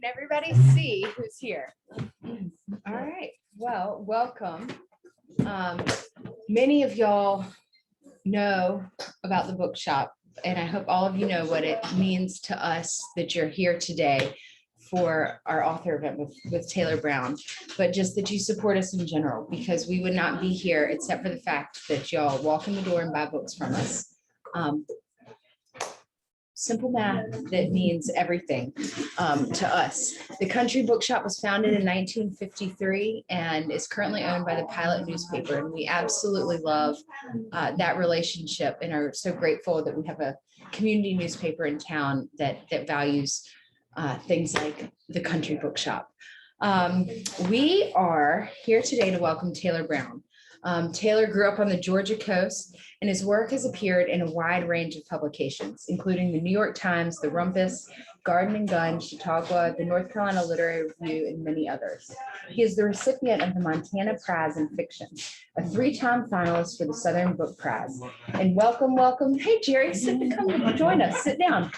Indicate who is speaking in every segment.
Speaker 1: Can everybody see who's here? All right, well, welcome. Many of y'all know about the bookshop, and I hope all of you know what it means to us that you're here today for our author event with Taylor Brown, but just that you support us in general, because we would not be here except for the fact that y'all walk in the door and buy books from us. Simple math that means everything to us. The Country Bookshop was founded in 1953 and is currently owned by the Pilot newspaper. And we absolutely love that relationship and are so grateful that we have a community newspaper in town that values things like the Country Bookshop. We are here today to welcome Taylor Brown. Taylor grew up on the Georgia coast, and his work has appeared in a wide range of publications, including the New York Times, the Rumpus, Garden and Gun, Chautauqua, the North Carolina Literary Review, and many others. He is the recipient of the Montana Prize in Fiction, a 3-time finalist for the Southern Book Prize. And welcome. Hey, Jerry, come join us. Sit down.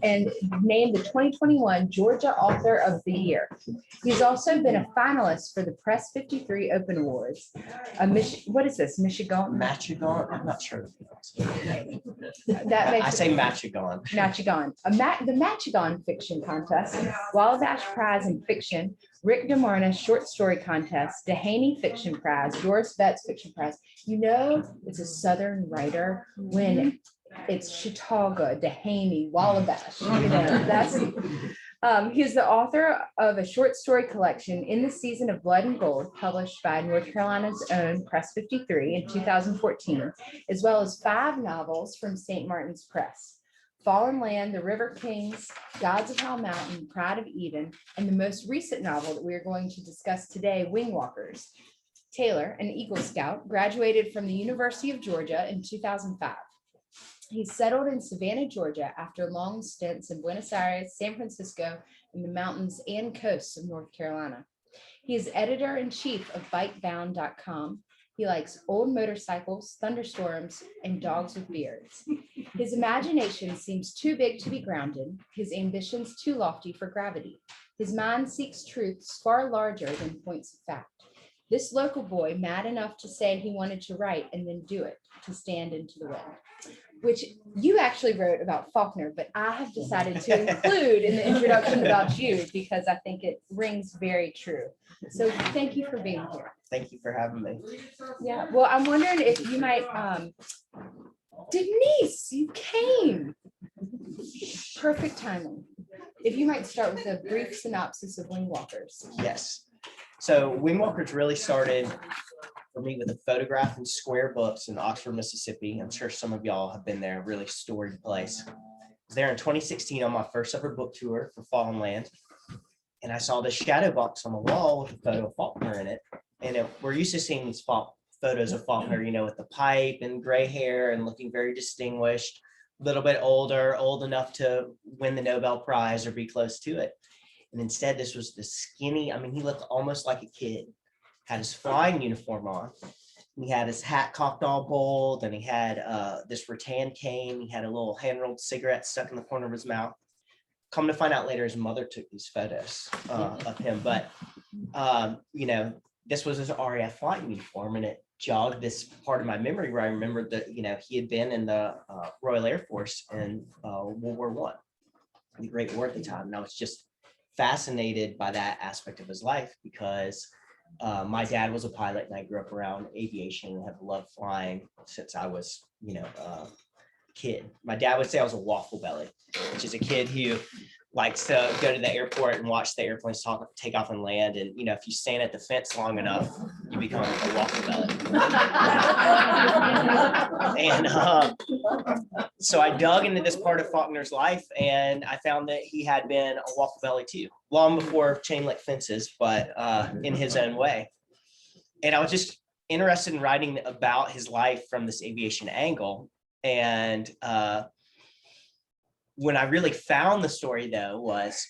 Speaker 1: And named the 2021 Georgia Author of the Year. He's also been a finalist for the Press 53 Open Awards. What is this, Michigan?
Speaker 2: Machigan? I'm not sure.
Speaker 1: I
Speaker 2: say Machigan.
Speaker 1: Machigan. The Machigan Fiction Contest, Wabash Prize in Fiction, Rick DeMarna Short Story Contest, Dehaney Fiction Prize, Doris Betts Fiction Prize. You know, it's a Southern writer when it's Chautauqua, Dehaney, Wabash. You know, that's. He's the author of a short story collection, In the Season of Blood and Gold, published by North Carolina's own Press 53 in 2014, as well as 5 novels from St. Martin's Press: Fallen Land, The River Kings, Gods of Hell Mountain, Pride of Eden, and the most recent novel that we are going to discuss today, Wingwalkers. Taylor, an Eagle Scout, graduated from the University of Georgia in 2005. He settled in Savannah, Georgia, after long stints in Buenos Aires, San Francisco, and the mountains and coasts of North Carolina. He is editor-in-chief of bygone.com. He likes old motorcycles, thunderstorms, and dogs with beards. His imagination seems too big to be grounded, his ambitions too lofty for gravity. His mind seeks truths far larger than points of fact. This local boy, mad enough to say he wanted to write and then do it, to stand into the wind, which you actually wrote about Faulkner, but I have decided to include in the introduction about you because I think it rings very true. So thank you for being here.
Speaker 2: Thank you for having me.
Speaker 1: Yeah, well, I'm wondering if you might, Denise, you came. Perfect timing. If you might start with a brief synopsis of Wingwalkers.
Speaker 2: Yes. So Wingwalkers really started for me with a photograph in Square Books in Oxford, Mississippi. I'm sure some of y'all have been there, a really storied place. I was there in 2016 on my first ever book tour for Fallen Land. And I saw the shadow box on the wall with a photo of Faulkner in it. And we're used to seeing these photos of Faulkner, you know, with the pipe and gray hair and looking very distinguished, a little bit older, old enough to win the Nobel Prize or be close to it. And instead, this was the skinny, I mean, he looked almost like a kid, had his flying uniform on. He had his hat cocked all bold, and he had this rattan cane. He had a little hand-rolled cigarette stuck in the corner of his mouth. Come to find out later, his mother took these photos of him. But, you know, this was his RAF flying uniform, and it jogged this part of my memory where I remembered that, you know, he had been in the Royal Air Force in World War I, the Great War at the time. And I was just fascinated by that aspect of his life because my dad was a pilot and I grew up around aviation and have loved flying since I was, you know, a kid. My dad would say I was a waffle belly, which is a kid who likes to go to the airport and watch the airplanes take off and land. And, you know, if you stand at the fence long enough, you become a waffle belly. And so I dug into this part of Faulkner's life and I found that he had been a waffle belly too, long before chain link fences, but in his own way. And I was just interested in writing about his life from this aviation angle. And when I really found the story, though, was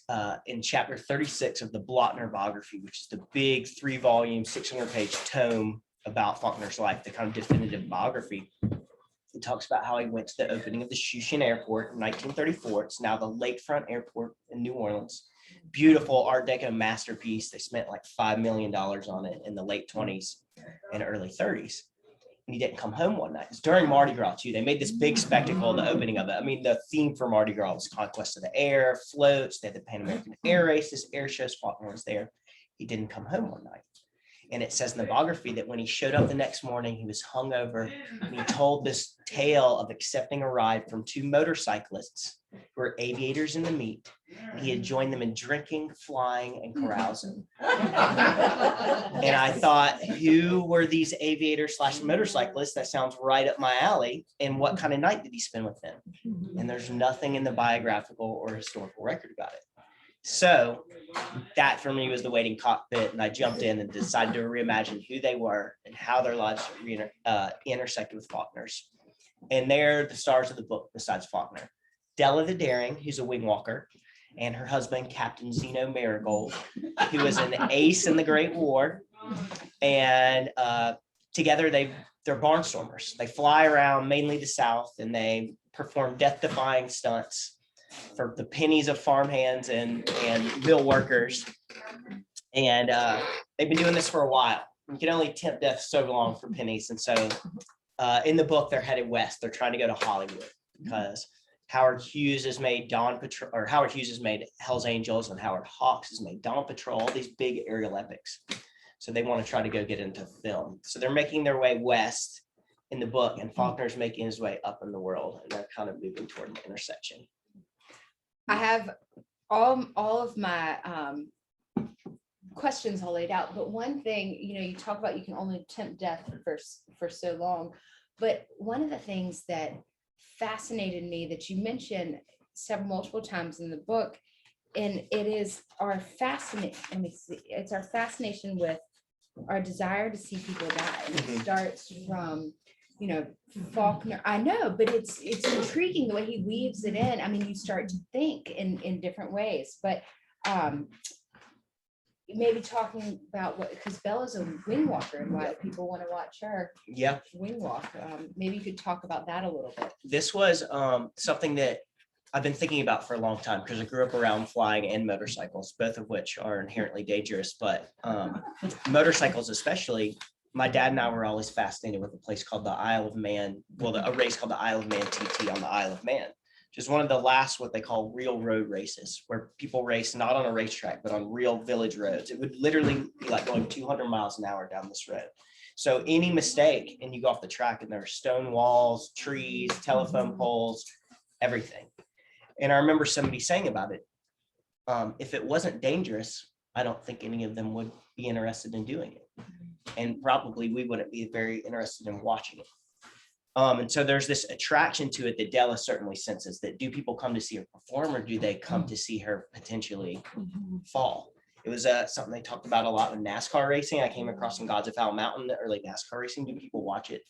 Speaker 2: in chapter 36 of the Faulkner biography, which is the big 3-volume, 600-page tome about Faulkner's life, the kind of definitive biography. It talks about how he went to the opening of the Shushan Airport in 1934. It's now the Lakefront Airport in New Orleans. Beautiful Art Deco masterpiece. They spent like $5 million on it in the late 20s and early 30s. And he didn't come home one night. It's during Mardi Gras too. They made this big spectacle, the opening of it. I mean, the theme for Mardi Gras was conquest of the air, floats. They had the Pan American Air Races, air shows. Faulkner was there. He didn't come home one night. And it says in the biography that when he showed up the next morning, he was hungover, and he told this tale of accepting a ride from two motorcyclists who were aviators in the meet. He had joined them in drinking, flying, and carousing. And I thought, who were these aviators / motorcyclists? That sounds right up my alley. And what kind of night did he spend with them? And there's nothing in the biographical or historical record about it. So that for me was the waiting cockpit, and I jumped in and decided to reimagine who they were and how their lives intersected with Faulkner's. And they're the stars of the book besides Faulkner. Della the Daring, who's a wingwalker, and her husband, Captain Zeno Marigold, who was an ace in the Great War. And together they're barnstormers. They fly around mainly the South, and they perform death-defying stunts for the pennies of farmhands and mill workers. And they've been doing this for a while. You can only tempt death so long for pennies. And so in the book, they're headed west. They're trying to go to Hollywood because Howard Hughes has made Howard Hughes has made Hell's Angels, and Howard Hawks has made Dawn Patrol, all these big aerial epics. So they want to try to go get into film. So they're making their way west in the book, and Faulkner's making his way up in the world, and they're kind of moving toward an intersection.
Speaker 1: I have all of my questions all laid out, but one thing, you talk about you can only tempt death for so long, but one of the things that fascinated me that you mentioned multiple times in the book, and it is our fascination. It's our fascination with our desire to see people die, and it starts from Faulkner. I know, but it's intriguing the way he weaves it in. I mean, you start to think in different ways, but maybe talking about because Bella's a wingwalker and why people want to watch her wingwalk. Maybe you could talk about that a little bit.
Speaker 2: This was something that I've been thinking about for a long time because I grew up around flying and motorcycles, both of which are inherently dangerous, but motorcycles especially. My dad and I were always fascinated with a place called the Isle of Man. Well, a race called the Isle of Man TT on the Isle of Man, which is one of the last what they call real road races, where people race not on a racetrack, but on real village roads. It would literally be like going 200 miles an hour down this road. So any mistake and you go off the track, and there are stone walls, trees, telephone poles, everything. And I remember somebody saying about it, if it wasn't dangerous, I don't think any of them would be interested in doing it. And probably we wouldn't be very interested in watching it. And so there's this attraction to it that Della certainly senses, that do people come to see her perform, or do they come to see her potentially fall? It was something they talked about a lot in NASCAR racing. I came across in Gods of Foul Mountain, the early NASCAR racing. Do people watch it?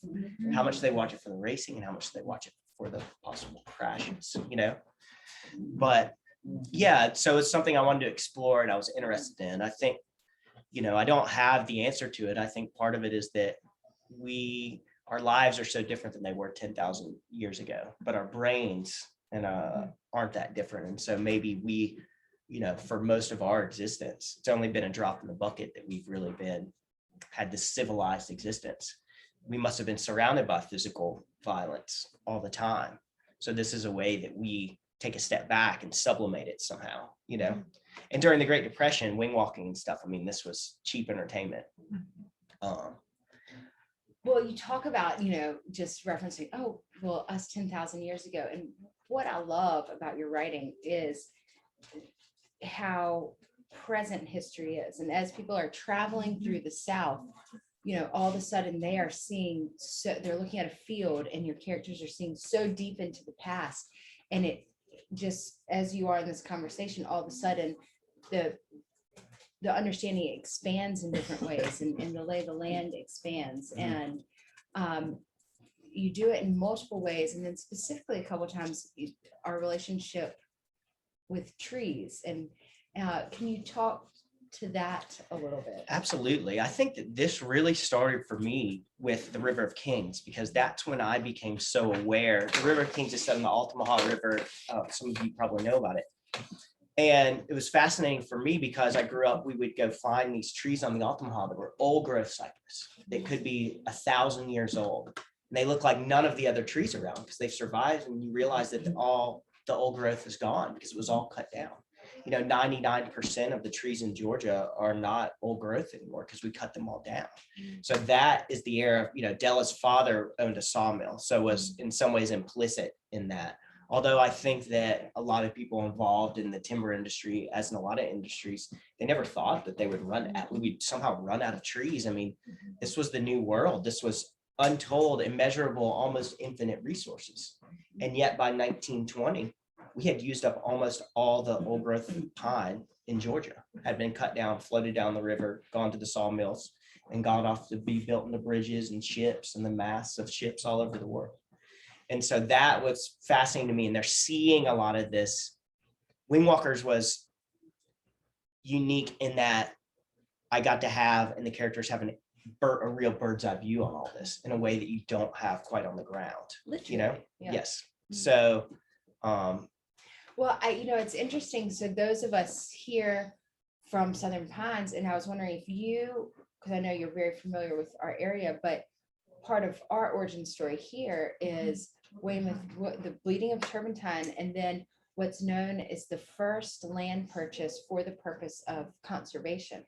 Speaker 2: How much do they watch it for the racing, and how much do they watch it for the possible crashes, But yeah, so it's something I wanted to explore and I was interested in. I think, I don't have the answer to it. I think part of it is that our lives are so different than they were 10,000 years ago, but our brains aren't that different. And so maybe we, for most of our existence, it's only been a drop in the bucket that we've really had this civilized existence. We must have been surrounded by physical violence all the time. So this is a way that we take a step back and sublimate it somehow, And during the Great Depression, wing walking and stuff, this was cheap entertainment.
Speaker 1: Well, you talk about, just referencing, us 10,000 years ago. And what I love about your writing is how present history is. And as people are traveling through the South, all of a sudden they are seeing, they're looking at a field, and your characters are seeing so deep into the past. And it just, as you are in this conversation, all of a sudden the understanding expands in different ways, and the lay of the land expands. And you do it in multiple ways. And then specifically a couple of times, our relationship with trees. And can you talk to that a little bit? Absolutely.
Speaker 2: I think that this really started for me with the River of Kings, because that's when I became so aware. The River of Kings is set in the Altamaha River. Some of you probably know about it. And it was fascinating for me because I grew up, we would go find these trees on the Altamaha that were old growth cypress. They could be 1,000 years old. And they look like none of the other trees around because they've survived. And you realize that all the old growth is gone because it was all cut down. 99% of the trees in Georgia are not old growth anymore because we cut them all down. So that is the era of, Della's father owned a sawmill. So was in some ways implicit in that. Although I think that a lot of people involved in the timber industry, as in a lot of industries, they never thought that they would we would somehow run out of trees. I mean, this was the new world. This was untold, immeasurable, almost infinite resources. And yet by 1920, we had used up almost all the old growth pine in Georgia, had been cut down, floated down the river, gone to the sawmills, and gone off to be built into bridges and ships and the masts of ships all over the world. And so that was fascinating to me. And they're seeing a lot of this. Wingwalkers was unique in that I got to have, and the characters have a real bird's eye view on all this in a way that you don't have quite on the ground.
Speaker 1: Literally, yeah.
Speaker 2: Yes. So,
Speaker 1: well, it's interesting. So those of us here from Southern Pines, and I was wondering if because I know you're very familiar with our area, but part of our origin story here is Weymouth, the bleeding of turpentine, and then what's known as the first land purchase for the purpose of conservation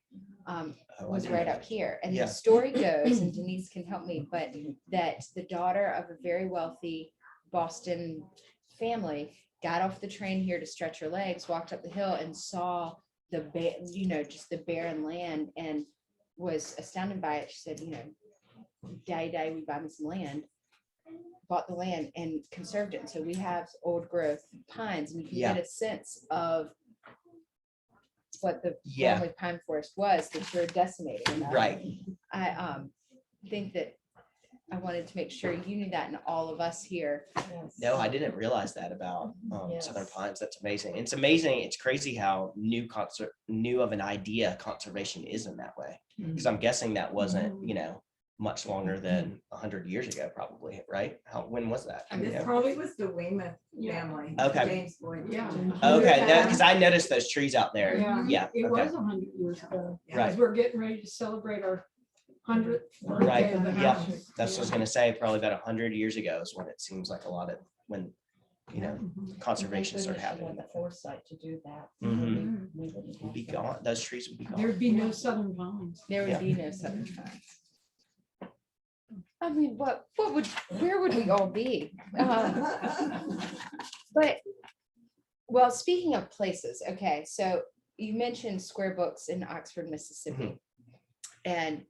Speaker 1: was right up here. And the story goes, and Denise can help me, but that the daughter of a very wealthy Boston family got off the train here to stretch her legs, walked up the hill and saw just the barren land and was astounded by it. She said, daddy, we buy me some land, bought the land and conserved it. And so we have old growth pines, and you can get a sense of what the family pine forest was that you're decimating.
Speaker 2: Right.
Speaker 1: I think that I wanted to make sure you knew that, and all of us here.
Speaker 2: No, I didn't realize that about Southern Pines. That's amazing. It's amazing. It's crazy how new of an idea conservation is in that way. Because I'm guessing that wasn't, much longer than 100 years ago, probably, right? When was that?
Speaker 3: This probably was the Weymouth family.
Speaker 2: Okay.
Speaker 3: James Boyd.
Speaker 4: Yeah.
Speaker 2: Okay, because I noticed those trees out there. Yeah.
Speaker 4: It
Speaker 2: Okay.
Speaker 4: was 100 years ago.
Speaker 2: Right.
Speaker 4: Because we're getting ready to celebrate our 100th birthday
Speaker 2: Right.
Speaker 4: of the
Speaker 2: Yeah.
Speaker 4: house.
Speaker 2: That's what I was gonna say. Probably about 100 years ago is when it seems like a lot of conservation started happening.
Speaker 5: The foresight to do that.
Speaker 2: Mhm.
Speaker 5: We wouldn't
Speaker 2: Would be
Speaker 5: have that.
Speaker 2: gone. Those trees would be gone.
Speaker 4: There'd be no Southern Pines.
Speaker 1: There would be no Southern Pines. I mean, where would we all be? But, well, speaking of places, okay, so you mentioned Square Books in Oxford, Mississippi. And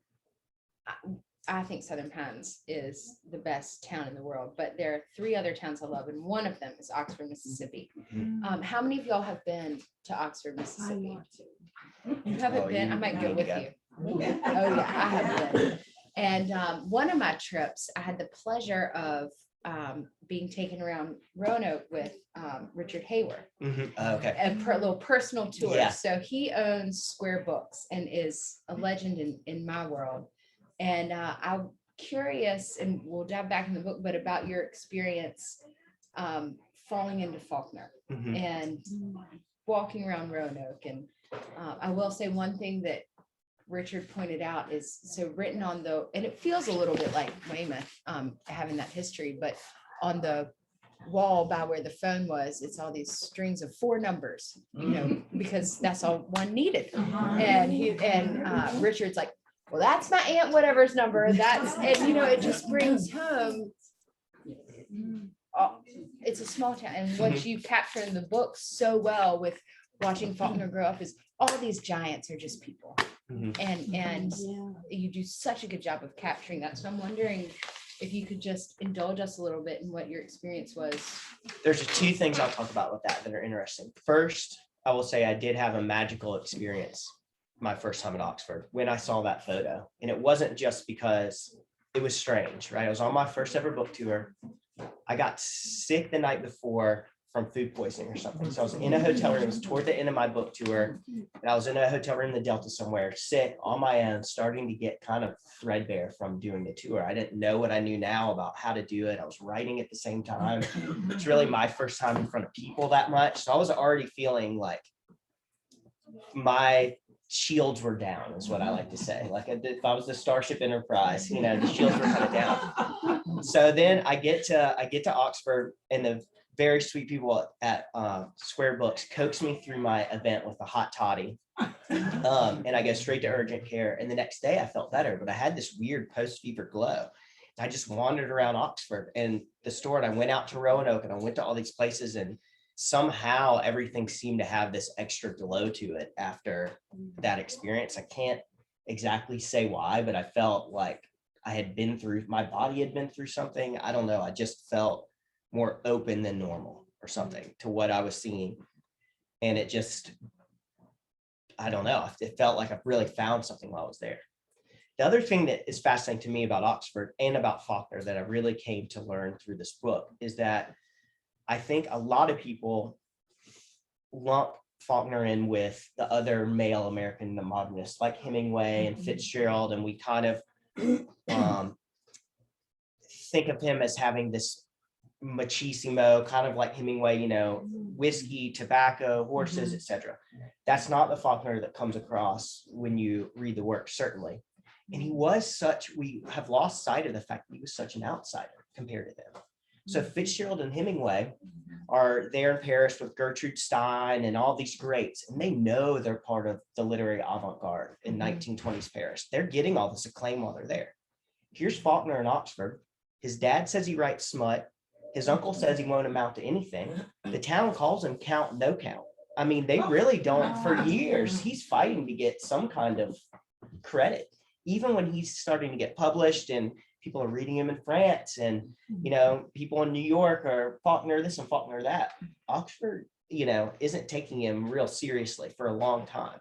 Speaker 1: I think Southern Pines is the best town in the world, but there are 3 other towns I love, and one of them is Oxford, Mississippi. How many of y'all have been to Oxford,
Speaker 4: I
Speaker 1: Mississippi?
Speaker 4: want to.
Speaker 1: You haven't been? I might go with
Speaker 2: go.
Speaker 1: you. Oh yeah, I have been. And one of my trips, I had the pleasure of being taken around Roanoke with Richard Hayward,
Speaker 2: Okay.
Speaker 1: a little personal tour.
Speaker 2: Yeah.
Speaker 1: So he owns Square Books and is a legend in my world. And I'm curious, and we'll dive back in the book, but about your experience falling into Faulkner and walking around Roanoke. And I will say one thing that Richard pointed out is, so written on and it feels a little bit like Weymouth, having that history, but on the wall by where the phone was, it's all these strings of 4 numbers, because that's all one needed. And Richard's like, well, that's my aunt whatever's number. And it just brings home. It's a small town, and what you capture in the book so well with watching Faulkner grow up is all these giants are just people. And you do such a good job of capturing that. So I'm wondering if you could just indulge us a little bit in what your experience was.
Speaker 2: There's 2 things I'll talk about with that are interesting. First, I will say I did have a magical experience my first time at Oxford when I saw that photo. And it wasn't just because it was strange, right? I was on my first ever book tour. I got sick the night before from food poisoning or something. So I was in a hotel room. It was toward the end of my book tour. And I was in a hotel room in the Delta somewhere, sick on my own, starting to get kind of threadbare from doing the tour. I didn't know what I knew now about how to do it. I was writing at the same time. It's really my first time in front of people that much. So I was already feeling like my shields were down, is what I like to say. Like if I was the Starship Enterprise, you know, the shields were kind of down. So then I get to Oxford, and the very sweet people at Square Books coax me through my event with a hot toddy. And I go straight to urgent care. And the next day I felt better, but I had this weird post-fever glow. I just wandered around Oxford and the store, and I went out to Roanoke, and I went to all these places, and somehow everything seemed to have this extra glow to it after that experience. I can't exactly say why, but I felt like my body had been through something. I don't know. I just felt more open than normal or something to what I was seeing. And it just, I don't know. It felt like I really found something while I was there. The other thing that is fascinating to me about Oxford and about Faulkner that I really came to learn through this book is that I think a lot of people lump Faulkner in with the other male American modernists like Hemingway and Fitzgerald, and we kind of think of him as having this machismo, kind of like Hemingway, you know, whiskey, tobacco, horses, etc. That's not the Faulkner that comes across when you read the work, certainly. And we have lost sight of the fact that he was such an outsider compared to them. So Fitzgerald and Hemingway are there in Paris with Gertrude Stein and all these greats, and they know they're part of the literary avant-garde in 1920s Paris. They're getting all this acclaim while they're there. Here's Faulkner in Oxford. His dad says he writes smut. His uncle says he won't amount to anything. The town calls him Count No Count. I mean, they really don't. For years, he's fighting to get some kind of credit, even when he's starting to get published and people are reading him in France, and, you know, people in New York are Faulkner this and Faulkner that. Oxford, you know, isn't taking him real seriously for a long time.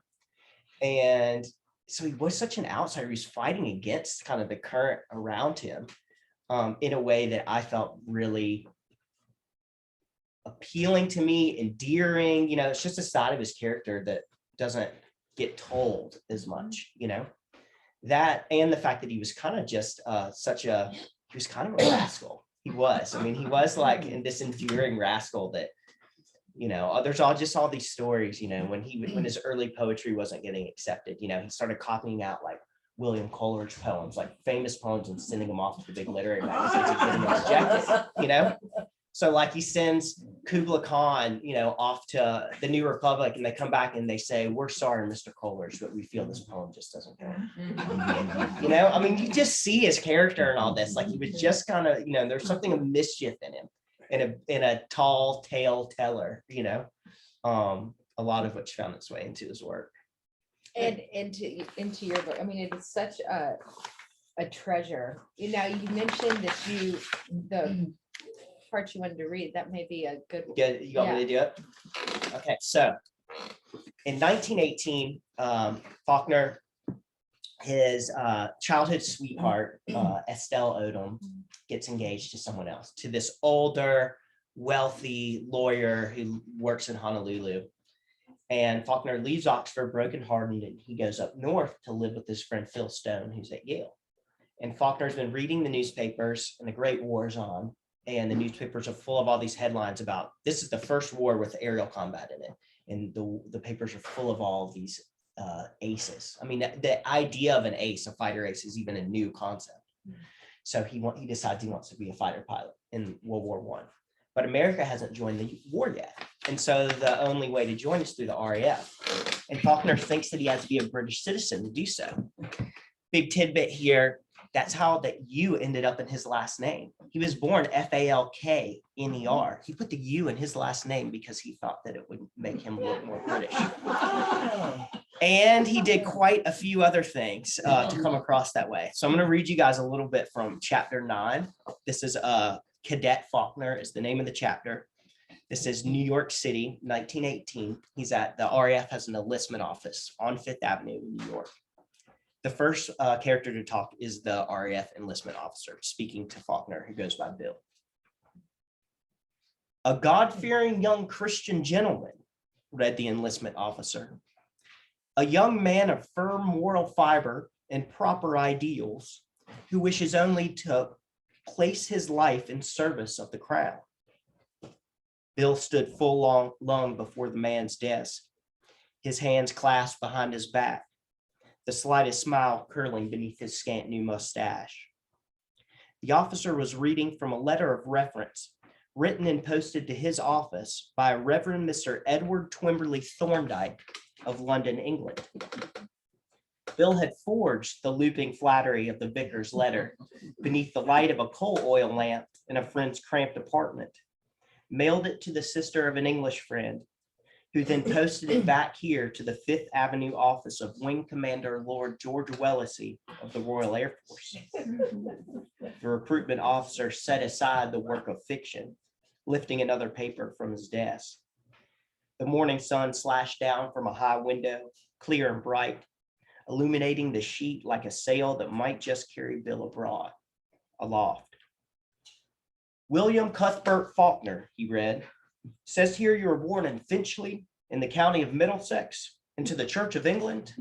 Speaker 2: And so he was such an outsider. He's fighting against kind of the current around him in a way that I felt really appealing to me, endearing. You know, it's just a side of his character that doesn't get told as much, you know. That and the fact that he was kind of just he was kind of a rascal. He was. I mean, he was like in this enduring rascal that, you know, there's all these stories, you know, when his early poetry wasn't getting accepted, you know, he started copying out like William Coleridge poems, like famous poems, and sending them off to the big literary magazines and getting them rejected, you know. So like he sends Kubla Khan, you know, off to the New Republic, and they come back and they say, "We're sorry, Mr. Coleridge, but we feel this poem just doesn't go." You know, I mean, you just see his character and all this. Like he was just kind of, you know, there's something of mischief in him, in a tall tale teller, you know, a lot of which found its way into his work.
Speaker 1: And into your book. I mean, it is such a treasure. You know, you mentioned that the part you wanted to read, that may be a good one.
Speaker 2: Good. You want me to do it? Okay, so in 1918, Faulkner, his childhood sweetheart, Estelle Odom, gets engaged to someone else, to this older, wealthy lawyer who works in Honolulu. And Faulkner leaves Oxford brokenhearted, and he goes up north to live with his friend Phil Stone, who's at Yale. And Faulkner's been reading the newspapers, and the Great War is on. And the newspapers are full of all these headlines about this is the first war with aerial combat in it. And the papers are full of all of these aces. I mean, the idea of an ace, a fighter ace, is even a new concept. So he decides he wants to be a fighter pilot in World War I. But America hasn't joined the war yet. And so the only way to join is through the RAF. And Faulkner thinks that he has to be a British citizen to do so. Big tidbit here. That's how that U ended up in his last name. He was born Falkner. He put the U in his last name because he thought that it would make him look more British. And he did quite a few other things to come across that way. So I'm going to read you guys a little bit from chapter 9. This is Cadet Faulkner is the name of the chapter. This is New York City, 1918. He's at the RAF has an enlistment office on Fifth Avenue in New York. The first character to talk is the RAF enlistment officer speaking to Faulkner, who goes by Bill. "A God-fearing young Christian gentleman," read the enlistment officer. "A young man of firm moral fiber and proper ideals, who wishes only to place his life in service of the crown." Bill stood full long before the man's desk. his hands clasped behind his back, the slightest smile curling beneath his scant new mustache. The officer was reading from a letter of reference written and posted to his office by Reverend Mr. Edward Twimberly Thorndyke of London, England. Bill had forged the looping flattery of the vicar's letter beneath the light of a coal oil lamp in a friend's cramped apartment, mailed it to the sister of an English friend, who then posted it back here to the Fifth Avenue office of Wing Commander Lord George Wellesey of the Royal Air Force. The recruitment officer set aside the work of fiction, lifting another paper from his desk. The morning sun slashed down from a high window, clear and bright, illuminating the sheet like a sail that might just carry Bill abroad, aloft. William Cuthbert Faulkner, he read, says here you were born in Finchley in the county of Middlesex into the Church of England.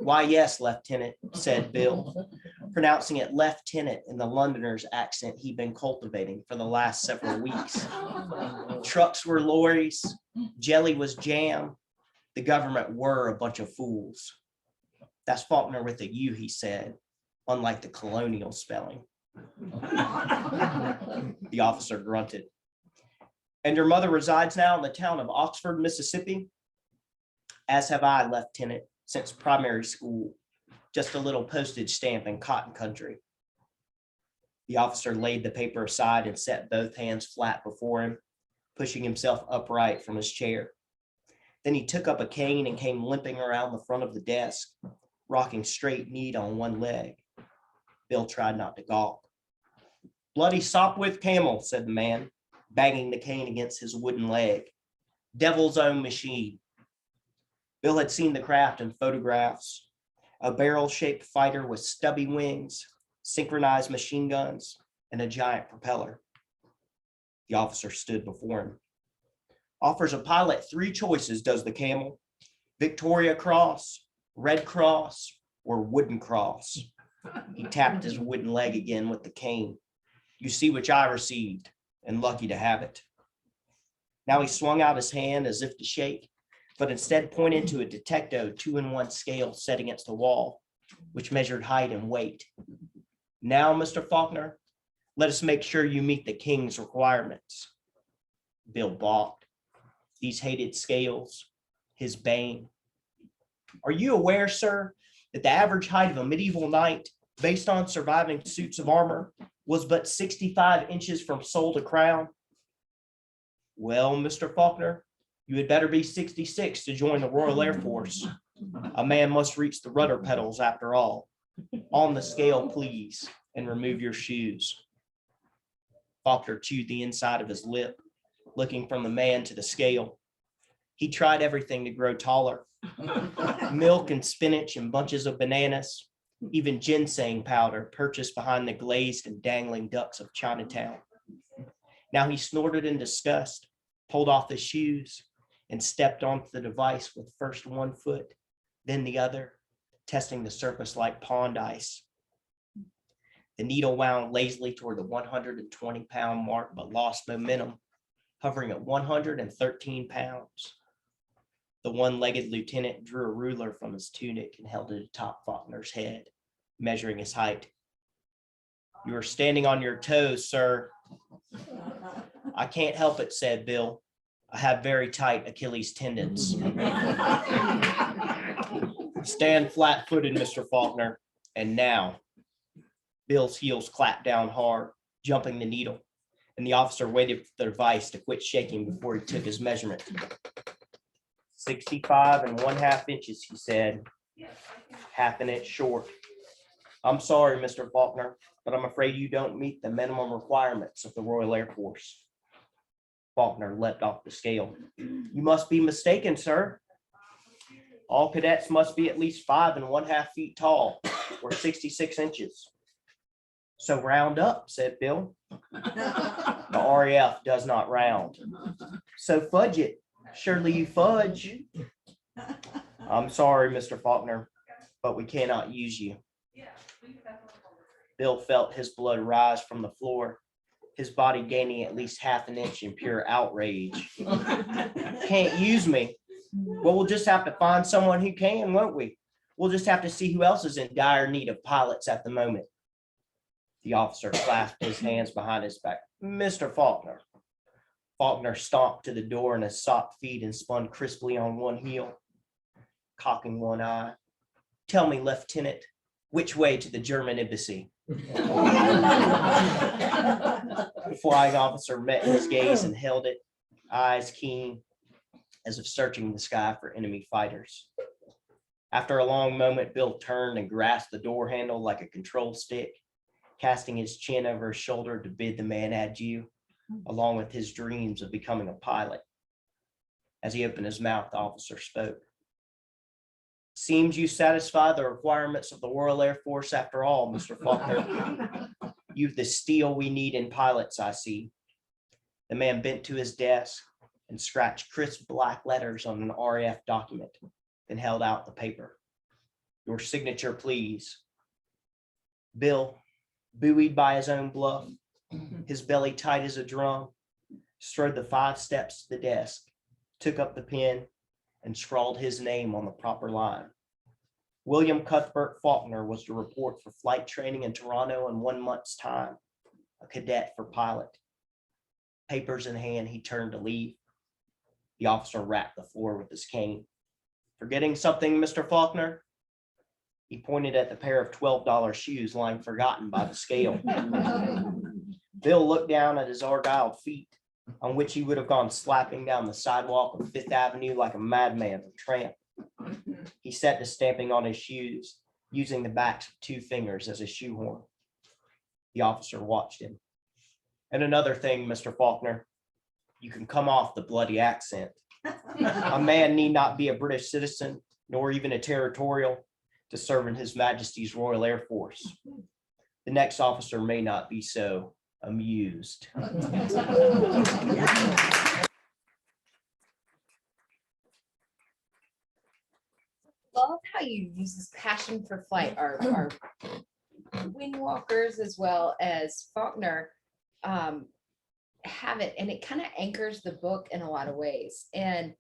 Speaker 2: Why, yes, Lieutenant, said Bill, pronouncing it lieutenant in the Londoner's accent he'd been cultivating for the last several weeks. Trucks were lorries, jelly was jam, the government were a bunch of fools. That's Faulkner with a U, he said, unlike the colonial spelling. The officer grunted. And your mother resides now in the town of Oxford, Mississippi? As have I, Lieutenant, since primary school, just a little postage stamp in cotton country. The officer laid the paper aside and set both hands flat before him, pushing himself upright from his chair. Then he took up a cane and came limping around the front of the desk, rocking straight-kneed on one leg. Bill tried not to gawk. Bloody Sopwith camel, said the man, banging the cane against his wooden leg. Devil's own machine. Bill had seen the craft in photographs. A barrel-shaped fighter with stubby wings, synchronized machine guns, and a giant propeller. The officer stood before him. Offers a pilot 3 choices, does the camel. Victoria Cross, Red Cross, or Wooden Cross. He tapped his wooden leg again with the cane. You see which I received, and lucky to have it. Now he swung out his hand as if to shake, but instead pointed to a detecto 2-in-1 scale set against the wall, which measured height and weight. Now, Mr. Faulkner, let us make sure you meet the king's requirements. Bill balked. These hated scales, his bane. Are you aware, sir, that the average height of a medieval knight, based on surviving suits of armor, was but 65 inches from sole to crown? Well, Mr. Faulkner, you had better be 66 to join the Royal Air Force. A man must reach the rudder pedals after all. On the scale, please, and remove your shoes. Faulkner chewed the inside of his lip, looking from the man to the scale. He tried everything to grow taller. Milk and spinach and bunches of bananas, even ginseng powder purchased behind the glazed and dangling ducks of Chinatown. Now he snorted in disgust, pulled off his shoes, and stepped onto the device with first one foot, then the other, testing the surface like pond ice. The needle wound lazily toward the 120-pound mark, but lost momentum, hovering at 113 pounds. The one-legged lieutenant drew a ruler from his tunic and held it atop Faulkner's head, measuring his height. You are standing on your toes, sir. I can't help it, said Bill. I have very tight Achilles tendons. Stand flat-footed, Mr. Faulkner. And now. Bill's heels clapped down hard, jumping the needle, and the officer waited for the device to quit shaking before he took his measurement. 65.5 inches, he said, half an inch short. I'm sorry, Mr. Faulkner, but I'm afraid you don't meet the minimum requirements of the Royal Air Force. Faulkner leapt off the scale. You must be mistaken, sir. All cadets must be at least 5.5 feet tall, or 66 inches. So round up, said Bill. The RAF does not round. So fudge it. Surely you fudge. I'm sorry, Mr. Faulkner, but we cannot use you. Bill felt his blood rise from the floor, his body gaining at least half an inch in pure outrage. Can't use me. Well, we'll just have to find someone who can, won't we? We'll just have to see who else is in dire need of pilots at the moment. The officer clasped his hands behind his back. Mr. Faulkner. Faulkner stomped to the door in his soft feet and spun crisply on one heel, cocking one eye. Tell me, Lieutenant, which way to the German embassy? The flying officer met his gaze and held it, eyes keen, as if searching the sky for enemy fighters. After a long moment, Bill turned and grasped the door handle like a control stick, casting his chin over his shoulder to bid the man adieu, along with his dreams of becoming a pilot. As he opened his mouth, the officer spoke. Seems you satisfy the requirements of the Royal Air Force after all, Mr. Faulkner. You've the steel we need in pilots, I see. The man bent to his desk and scratched crisp black letters on an RAF document, then held out the paper. Your signature, please. Bill, buoyed by his own bluff, his belly tight as a drum, strode the 5 steps to the desk, took up the pen, and scrawled his name on the proper line. William Cuthbert Faulkner was to report for flight training in Toronto in 1 month's time, a cadet for pilot. Papers in hand, he turned to leave. The officer rapped the floor with his cane. Forgetting something, Mr. Faulkner? He pointed at the pair of $12 shoes lying forgotten by the scale. Bill looked down at his argyle feet, on which he would have gone slapping down the sidewalk of Fifth Avenue like a madman or tramp. He set to stamping on his shoes, using the backs of 2 fingers as a shoehorn. The officer watched him. And another thing, Mr. Faulkner, you can come off the bloody accent. A man need not be a British citizen, nor even a territorial, to serve in His Majesty's Royal Air Force. The next officer may not be so amused.
Speaker 1: Love how you use this passion for flight. Our Wingwalkers as well as Faulkner have it, and it kind of anchors the book in a lot of ways. And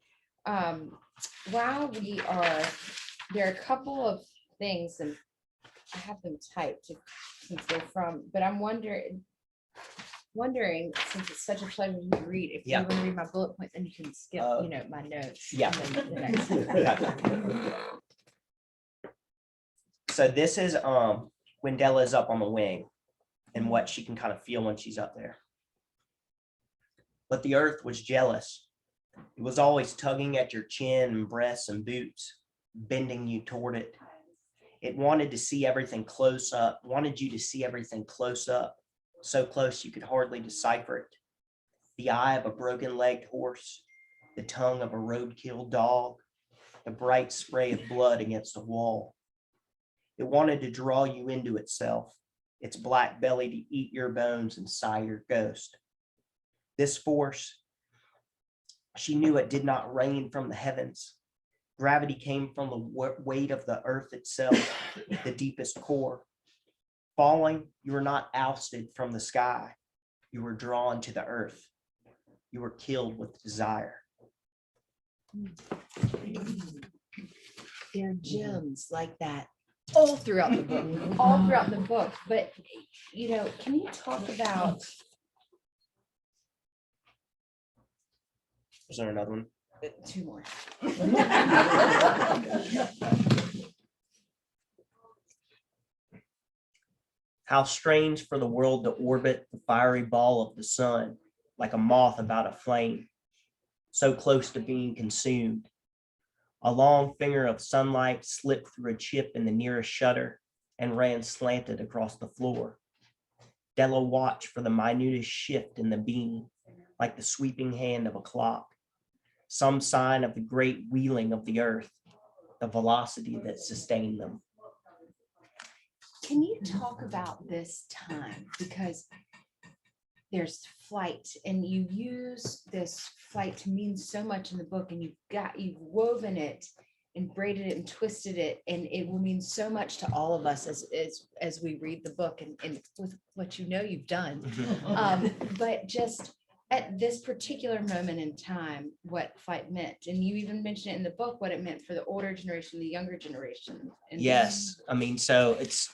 Speaker 1: while we are, there are a couple of things, and I have them typed since they're from, but I'm wondering, since it's such a pleasure to read, if you want to read my bullet point, then you can skip, my notes.
Speaker 2: Yeah.
Speaker 1: And then the next one.
Speaker 2: So this is when Della is up on the wing and what she can kind of feel when she's up there. But the earth was jealous. It was always tugging at your chin and breasts and boots, bending you toward it. It wanted to see everything close up, wanted you to see everything close up, so close you could hardly decipher it. The eye of a broken-legged horse, the tongue of a road-killed dog, the bright spray of blood against a wall. It wanted to draw you into itself, its black belly to eat your bones and sigh your ghost. This force, she knew it did not rain from the heavens. Gravity came from the weight of the earth itself, the deepest core. Falling, you were not ousted from the sky. You were drawn to the earth. You were killed with desire.
Speaker 1: There are gems like that all throughout the book, but can you talk about,
Speaker 2: Is there another one?
Speaker 1: 2 more?
Speaker 2: How strange for the world to orbit the fiery ball of the sun, like a moth about a flame, so close to being consumed. A long finger of sunlight slipped through a chip in the nearest shutter and ran slanted across the floor. Della watched for the minutest shift in the beam, like the sweeping hand of a clock, some sign of the great wheeling of the earth, the velocity that sustained them.
Speaker 1: Can you talk about this time? Because there's flight, and you use this flight to mean so much in the book, and you've woven it and braided it and twisted it, and it will mean so much to all of us as we read the book and with what you've done. But just at this particular moment in time what flight meant. And you even mentioned it in the book, what it meant for the older generation, the younger generation. And
Speaker 2: Yes, I mean, so it's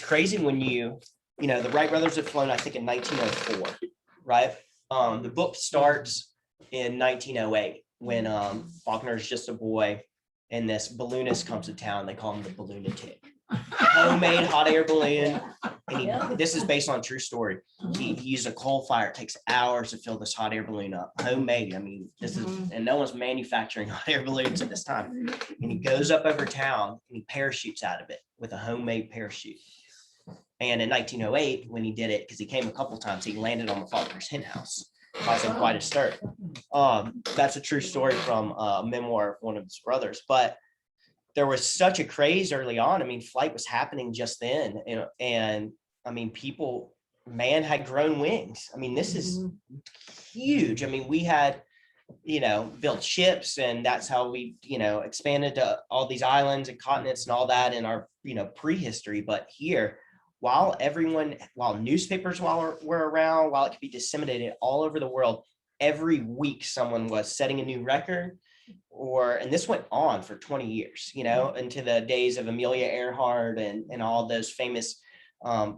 Speaker 2: crazy when the Wright brothers had flown, I think, in 1904, right? The book starts in 1908 when Faulkner is just a boy, and this balloonist comes to town. They call him the Balloonatic. Homemade hot air balloon. And this is based on a true story. He used a coal fire. It takes hours to fill this hot air balloon up. Homemade. I mean, and no one's manufacturing hot air balloons at this time. And he goes up over town and he parachutes out of it with a homemade parachute. And in 1908, when he did it, because he came a couple times, he landed on the Faulkner's hen house, causing quite a stir. That's a true story from a memoir of one of his brothers. But there was such a craze early on. I mean, flight was happening just then. And I mean, man had grown wings. I mean, this is huge. I mean, we had, built ships, and that's how we, expanded to all these islands and continents and all that in our, prehistory. But here, while newspapers were around, while it could be disseminated all over the world, every week someone was setting a new record. And this went on for 20 years, into the days of Amelia Earhart and all those famous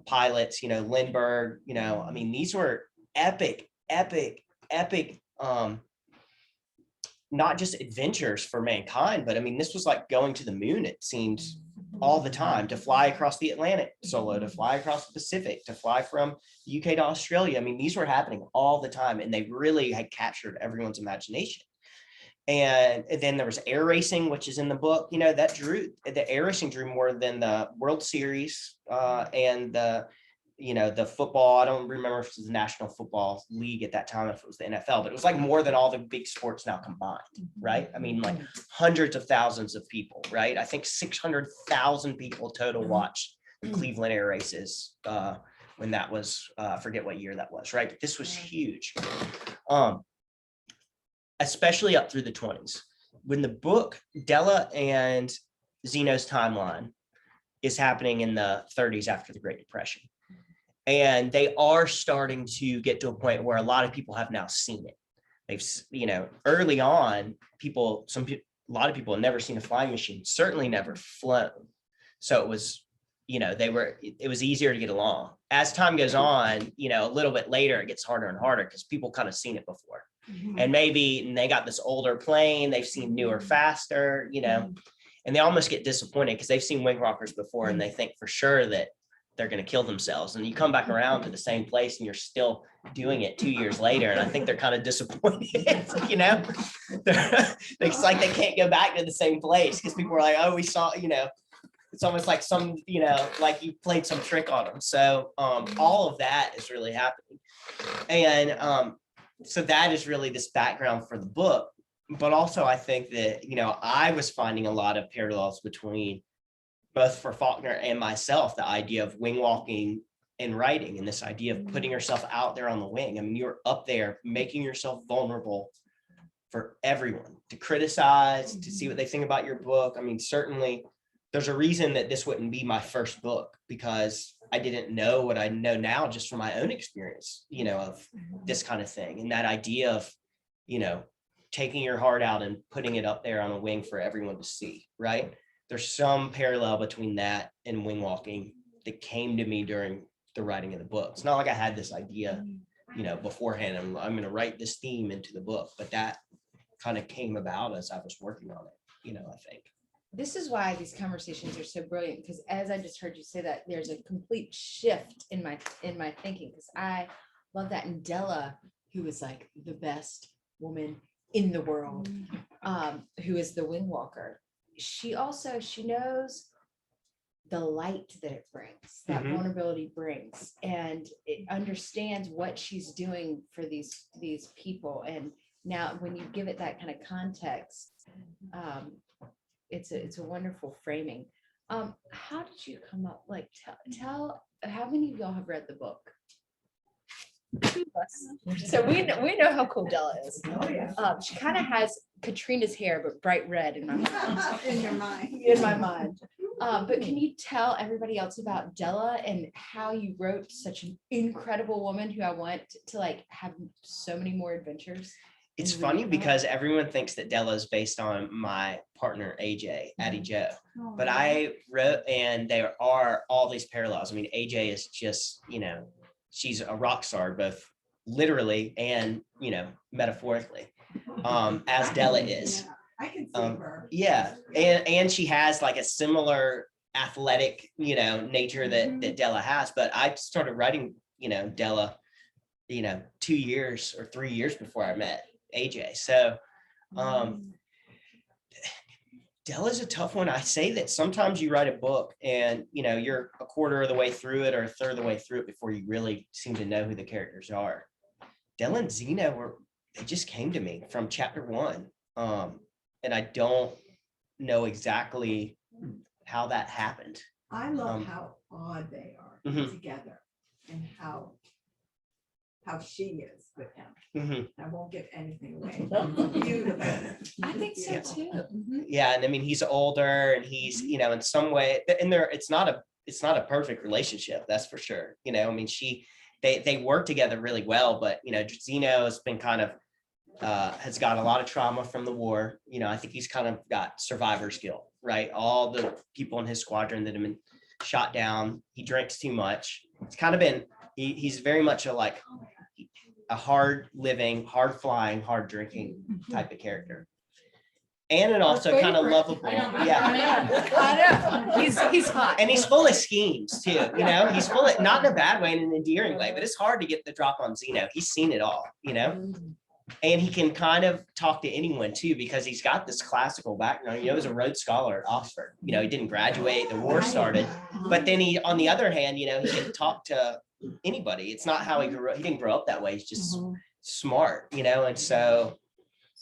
Speaker 2: pilots, Lindbergh, I mean, these were epic, not just adventures for mankind, but I mean, this was like going to the moon, it seems, all the time, to fly across the Atlantic solo, to fly across the Pacific, to fly from the UK to Australia. I mean, these were happening all the time, and they really had captured everyone's imagination. And then there was air racing, which is in the book, the air racing drew more than the World Series and the football. I don't remember if it was the National Football League at that time, if it was the NFL, but it was like more than all the big sports now combined, right? I mean, like hundreds of thousands of people, right? I think 600,000 people total watched the Cleveland air races when that was, I forget what year that was, right? But this was huge. Especially up through the 20s. When the book Della and Zeno's timeline is happening in the 30s after the Great Depression. And they are starting to get to a point where a lot of people have now seen it. They've, early on, a lot of people had never seen a flying machine, certainly never flown. So it was, it was easier to get along. As time goes on, a little bit later, it gets harder and harder because people kind of seen it before. And maybe they got this older plane, they've seen newer, faster, and they almost get disappointed because they've seen wingwalkers before and they think for sure that they're going to kill themselves. And you come back around to the same place and you're still doing it 2 years later. And I think they're kind of disappointed, It's like they can't go back to the same place because people are like, oh, we saw, it's almost like like you played some trick on them. So all of that is really happening. And so that is really this background for the book. But also I think that, I was finding a lot of parallels between both for Faulkner and myself, the idea of wing walking and writing, and this idea of putting yourself out there on the wing. I mean, you're up there making yourself vulnerable for everyone to criticize, to see what they think about your book. I mean, certainly there's a reason that this wouldn't be my first book, because I didn't know what I know now just from my own experience, of this kind of thing. And that idea of, taking your heart out and putting it up there on a wing for everyone to see, right? There's some parallel between that and wing walking that came to me during the writing of the book. It's not like I had this idea, beforehand. I'm going to write this theme into the book, but that kind of came about as I was working on it, I think.
Speaker 1: this is why these conversations are so brilliant, because as I just heard you say that, there's a complete shift in my thinking, because I love that in Della, who is like the best woman in the world, who is the wingwalker. She knows the light that it brings, that vulnerability brings, and it understands what she's doing for these people. And now when you give it that kind of context, it's a wonderful framing. How did you come up, like tell how many of y'all have read the book? two of us. So we know how cool Della is.
Speaker 3: Oh, yeah.
Speaker 1: She kind of has Katrina's hair, but bright red in my mind.
Speaker 3: In your mind.
Speaker 1: In my mind. But can you tell everybody else about Della and how you wrote such an incredible woman who I want to like have so many more adventures?
Speaker 2: It's funny because everyone thinks that Della is based on my partner, AJ, Addie Joe.
Speaker 3: Oh,
Speaker 2: But I wrote, and there are all these parallels. I mean, AJ is just, she's a rock star, both literally and, metaphorically, as Della is.
Speaker 3: Yeah, I can see her.
Speaker 2: Yeah. And she has like a similar athletic, nature that Della has. But I started writing, Della, 2 years or 3 years before I met AJ. So Della's a tough one. I say that sometimes you write a book and you're a quarter of the way through it or a third of the way through it before you really seem to know who the characters are. Della and Zeno they just came to me from chapter 1. And I don't know exactly how that happened.
Speaker 3: I love how odd they are together and how she is with him. I won't give anything away. Beautiful.
Speaker 1: I think so too.
Speaker 2: Yeah, and I mean he's older and he's in some way, and it's not a perfect relationship, that's for sure. I mean they work together really well, but Zeno has been kind of has got a lot of trauma from the war. I think he's kind of got survivor's guilt, right? All the people in his squadron that have been shot down. He drinks too much. It's kind of been he's very much a hard living, hard flying, hard drinking type of character. And an also kind of lovable. Yeah.
Speaker 1: I know. He's hot.
Speaker 2: And he's full of schemes too. He's full of, not in a bad way, in an endearing way, but it's hard to get the drop on Zeno. He's seen it all, and he can kind of talk to anyone too, because he's got this classical background. He was a Rhodes Scholar at Oxford. He didn't graduate, the war started, but then he, on the other hand, he can talk to anybody. It's not how he grew up. He didn't grow up that way. He's just smart, and so,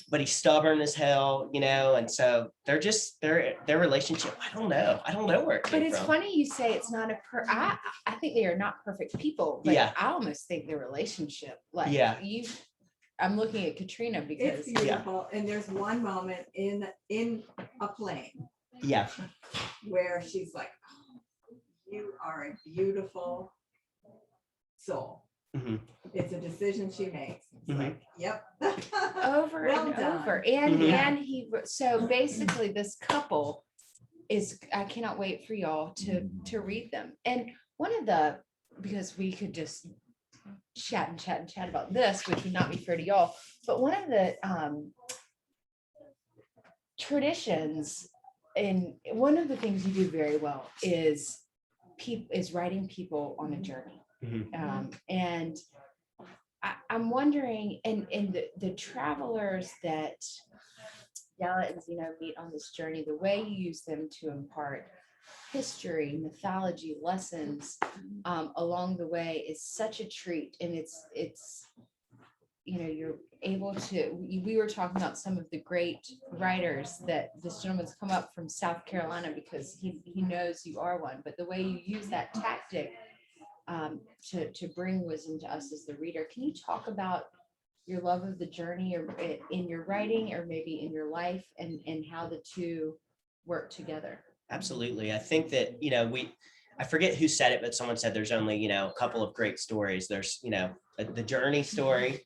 Speaker 2: but he's stubborn as hell, and so they're just their relationship. I don't know where it came
Speaker 1: But it's
Speaker 2: from.
Speaker 1: funny you say it's not I think they are not perfect people, but
Speaker 2: Yeah.
Speaker 1: I almost think their relationship, like I'm looking at Katrina because
Speaker 3: It's beautiful. And there's one moment in a plane
Speaker 2: Yeah.
Speaker 3: where she's like, oh, you are a beautiful soul. It's a decision she makes. It's like, yep.
Speaker 1: over
Speaker 3: Well
Speaker 1: and
Speaker 3: done.
Speaker 1: over. And so basically this couple is, I cannot wait for y'all to read them. And because we could just chat about this, which would not be fair to y'all, but one of the traditions, and one of the things you do very well is writing people on a journey. And I'm wondering, and the travelers that Della and Zeno meet on this journey, the way you use them to impart history, mythology, lessons along the way is such a treat. And it's you're able to, we were talking about some of the great writers that this gentleman's come up from South Carolina because he knows you are one, but the way you use that tactic to bring wisdom to us as the reader. Can you talk about your love of the journey, or in your writing, or maybe in your life, and how the two work together?
Speaker 2: Absolutely. I think that, I forget who said it, but someone said there's only, a couple of great stories. There's, the journey story,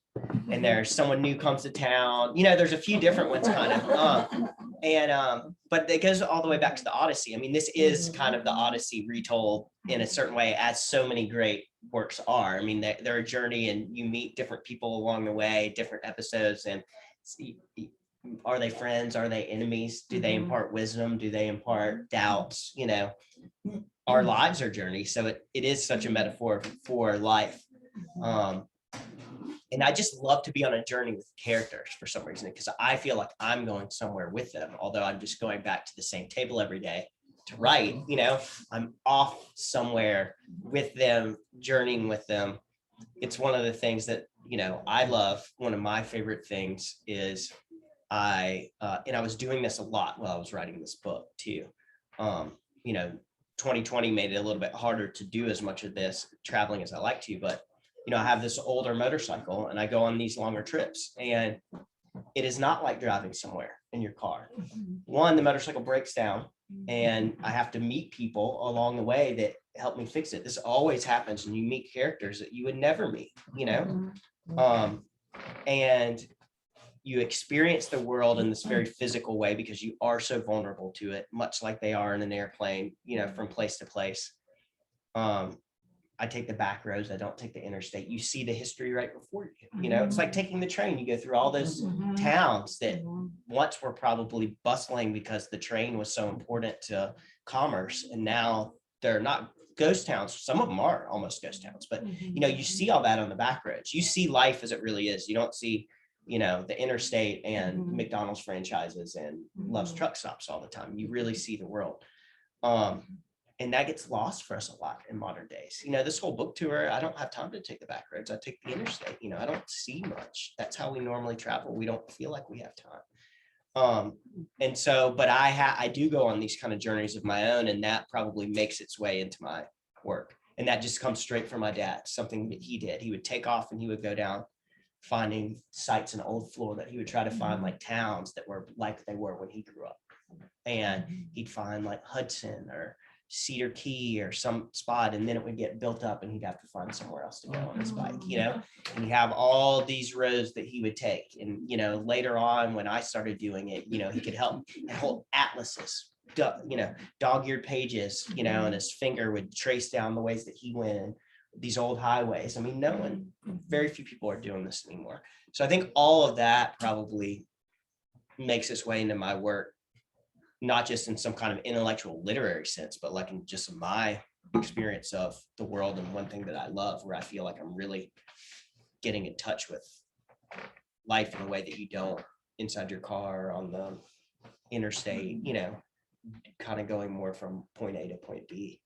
Speaker 2: and there's someone new comes to town. There's a few different ones kind of. But it goes all the way back to the Odyssey. I mean, this is kind of the Odyssey retold in a certain way, as so many great works are. I mean, they're a journey, and you meet different people along the way, different episodes, and are they friends? Are they enemies? Do they impart wisdom? Do they impart doubts? Our lives are journeys. So it is such a metaphor for life. And I just love to be on a journey with characters for some reason, because I feel like I'm going somewhere with them, although I'm just going back to the same table every day to write. I'm off somewhere with them, journeying with them. It's one of the things that, I love. One of my favorite things is and I was doing this a lot while I was writing this book too. 2020 made it a little bit harder to do as much of this traveling as I like to, but you know, I have this older motorcycle and I go on these longer trips, and it is not like driving somewhere in your car. One, the motorcycle breaks down and I have to meet people along the way that help me fix it. This always happens, and you meet characters that you would never meet, you know? And you experience the world in this very physical way because you are so vulnerable to it, much like they are in an airplane, you know, from place to place. I take the back roads. I don't take the interstate. You see the history right before you, you know, it's like taking the train. You go through all those towns that once were probably bustling because the train was so important to commerce. And now they're not ghost towns. Some of them are almost ghost towns, but you know, you see all that on the back roads. You see life as it really is. You don't see, you know, the interstate and McDonald's franchises and Love's truck stops all the time. You really see the world. And that gets lost for us a lot in modern days. You know, this whole book tour, I don't have time to take the back roads. I take the interstate. You know, I don't see much. That's how we normally travel. We don't feel like we have time. And so, but I do go on these kind of journeys of my own, and that probably makes its way into my work. And that just comes straight from my dad, something that he did. He would take off and he would go down finding sites in old Florida. He would try to find like towns that were like they were when he grew up. And he'd find like Hudson or Cedar Key or some spot, and then it would get built up and he'd have to find somewhere else to go on his bike, you know. And you have all these roads that he would take. And you know, later on when I started doing it, you know, he could help hold atlases, you know, dog-eared pages, you know, and his finger would trace down the ways that he went, these old highways. I mean, very few people are doing this anymore. So I think all of that probably makes its way into my work, not just in some kind of intellectual literary sense, but like in just my experience of the world. And one thing that I love, where I feel like I'm really getting in touch with life in a way that you don't inside your car on the interstate, you know, kind of going more from point A to point B.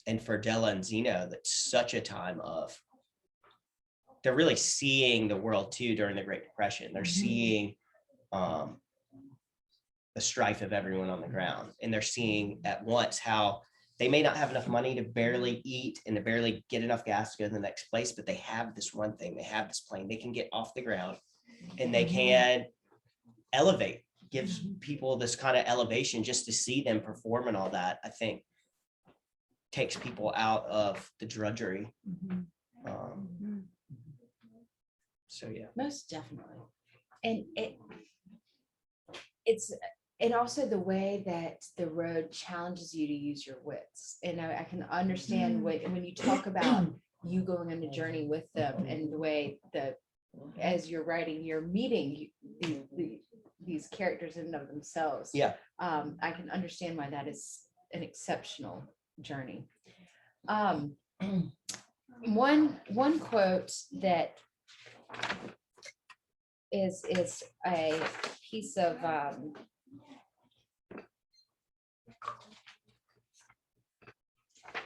Speaker 2: And for Della and Zeno, that's such a time of, they're really seeing the world too during the Great Depression. They're seeing the strife of everyone on the ground, and they're seeing at once how they may not have enough money to barely eat and to barely get enough gas to go to the next place, but they have this one thing. They have this plane. They can get off the ground and they can elevate, gives people this kind of elevation. Just to see them perform and all that, I think takes people out of the drudgery. So yeah,
Speaker 1: most definitely. And it's and also the way that the road challenges you to use your wits. And I can understand when you talk about you going on a journey with them, and the way that as you're writing, you're meeting these characters in and of themselves.
Speaker 2: Yeah.
Speaker 1: I can understand why that is an exceptional journey. One quote that is a piece of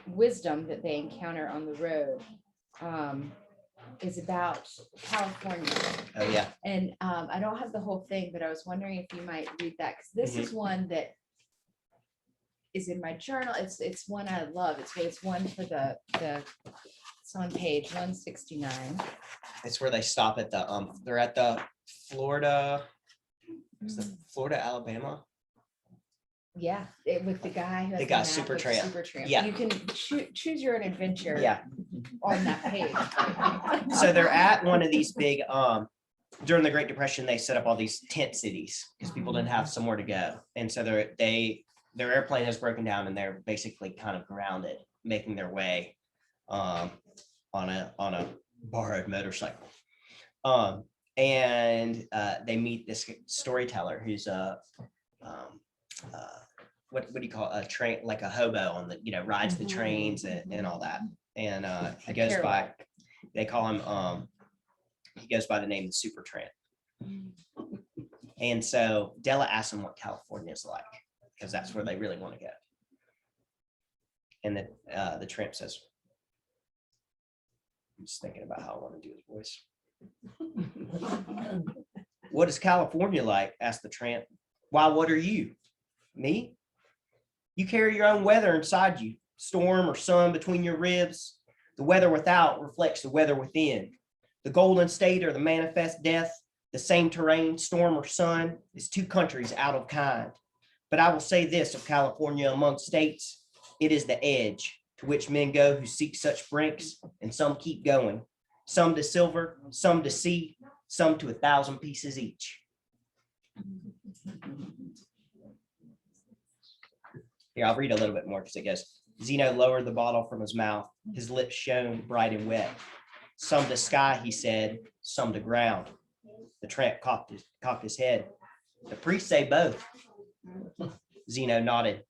Speaker 1: wisdom that they encounter on the road is about California.
Speaker 2: oh yeah,
Speaker 1: And I don't have the whole thing, but I was wondering if you might read that, because this is one that is in my journal. It's one I love. It's one for the it's on page 169.
Speaker 2: it's where they stop at the they're at the Florida, Alabama.
Speaker 1: Yeah, with the guy who has
Speaker 2: The guy,
Speaker 1: map
Speaker 2: Super
Speaker 1: with
Speaker 2: Tramp.
Speaker 1: Super Tramp.
Speaker 2: Yeah.
Speaker 1: You can choose your own adventure.
Speaker 2: Yeah.
Speaker 1: On that page.
Speaker 2: So they're at one of these big during the Great Depression, they set up all these tent cities because people didn't have somewhere to go. And so their airplane has broken down and they're basically kind of grounded, making their way on a borrowed motorcycle. And they meet this storyteller who's what do you call a train, like a hobo on the, you know, rides the trains and all that. And he goes by, they call him he goes by the name of Super Tramp. And so Della asks him what California is like, because that's where they really want to go. And the tramp says, I'm just thinking about how I want to do his voice. What is California like? Asked the tramp. Why, what are you? Me? You carry your own weather inside you, storm or sun between your ribs. The weather without reflects the weather within. The golden state or the manifest death, the same terrain, storm or sun, is two countries out of kind. But I will say this of California among states, it is the edge to which men go who seek such brinks, and some keep going. Some to silver, some to sea, some to 1,000 pieces each. Here, I'll read a little bit more because it goes, Zeno lowered the bottle from his mouth. His lips shone bright and wet. Some to sky, he said, some to ground. The tramp cocked his head. The priests say both. Zeno nodded.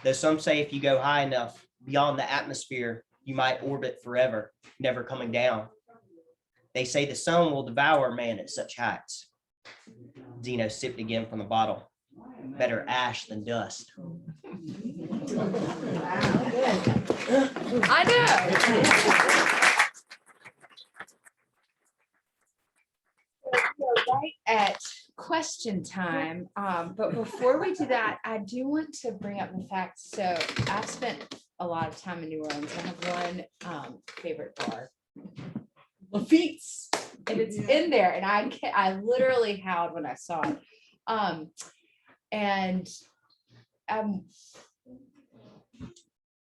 Speaker 2: Though some say if you go high enough beyond the atmosphere, you might orbit forever, never coming down. They say the sun will devour man at such heights. Zeno sipped again from the bottle. Better ash than dust.
Speaker 1: I know. We're right at question time. But before we do that, I do want to bring up the fact. So I've spent a lot of time in New Orleans. I have one favorite bar, Lafitte's, and it's in there. And I literally howled when I saw it. I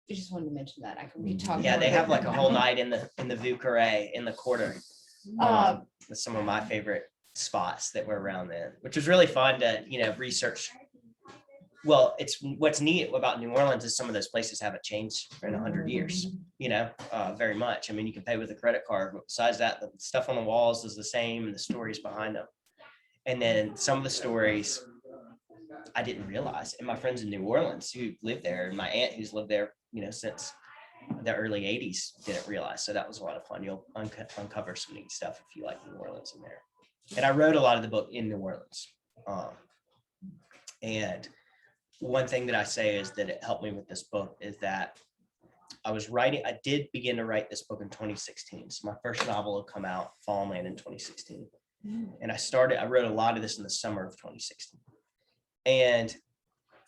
Speaker 1: just wanted to mention that. I can be talking.
Speaker 2: Yeah, they have like a whole night in the Vieux Carré in the quarter. With some of my favorite spots that were around then, which was really fun to, research. Well, it's what's neat about New Orleans is some of those places haven't changed in 100 years, very much. I mean, you can pay with a credit card, but besides that, the stuff on the walls is the same and the stories behind them. And then some of the stories I didn't realize, and my friends in New Orleans who lived there, and my aunt who's lived there, since the early 80s didn't realize. So that was a lot of fun. You'll uncover some neat stuff if you like New Orleans in there. And I wrote a lot of the book in New Orleans. And one thing that I say is that it helped me with this book is that I did begin to write this book in 2016. So my first novel had come out, Fallen Land, in 2016. And I wrote a lot of this in the summer of 2016. And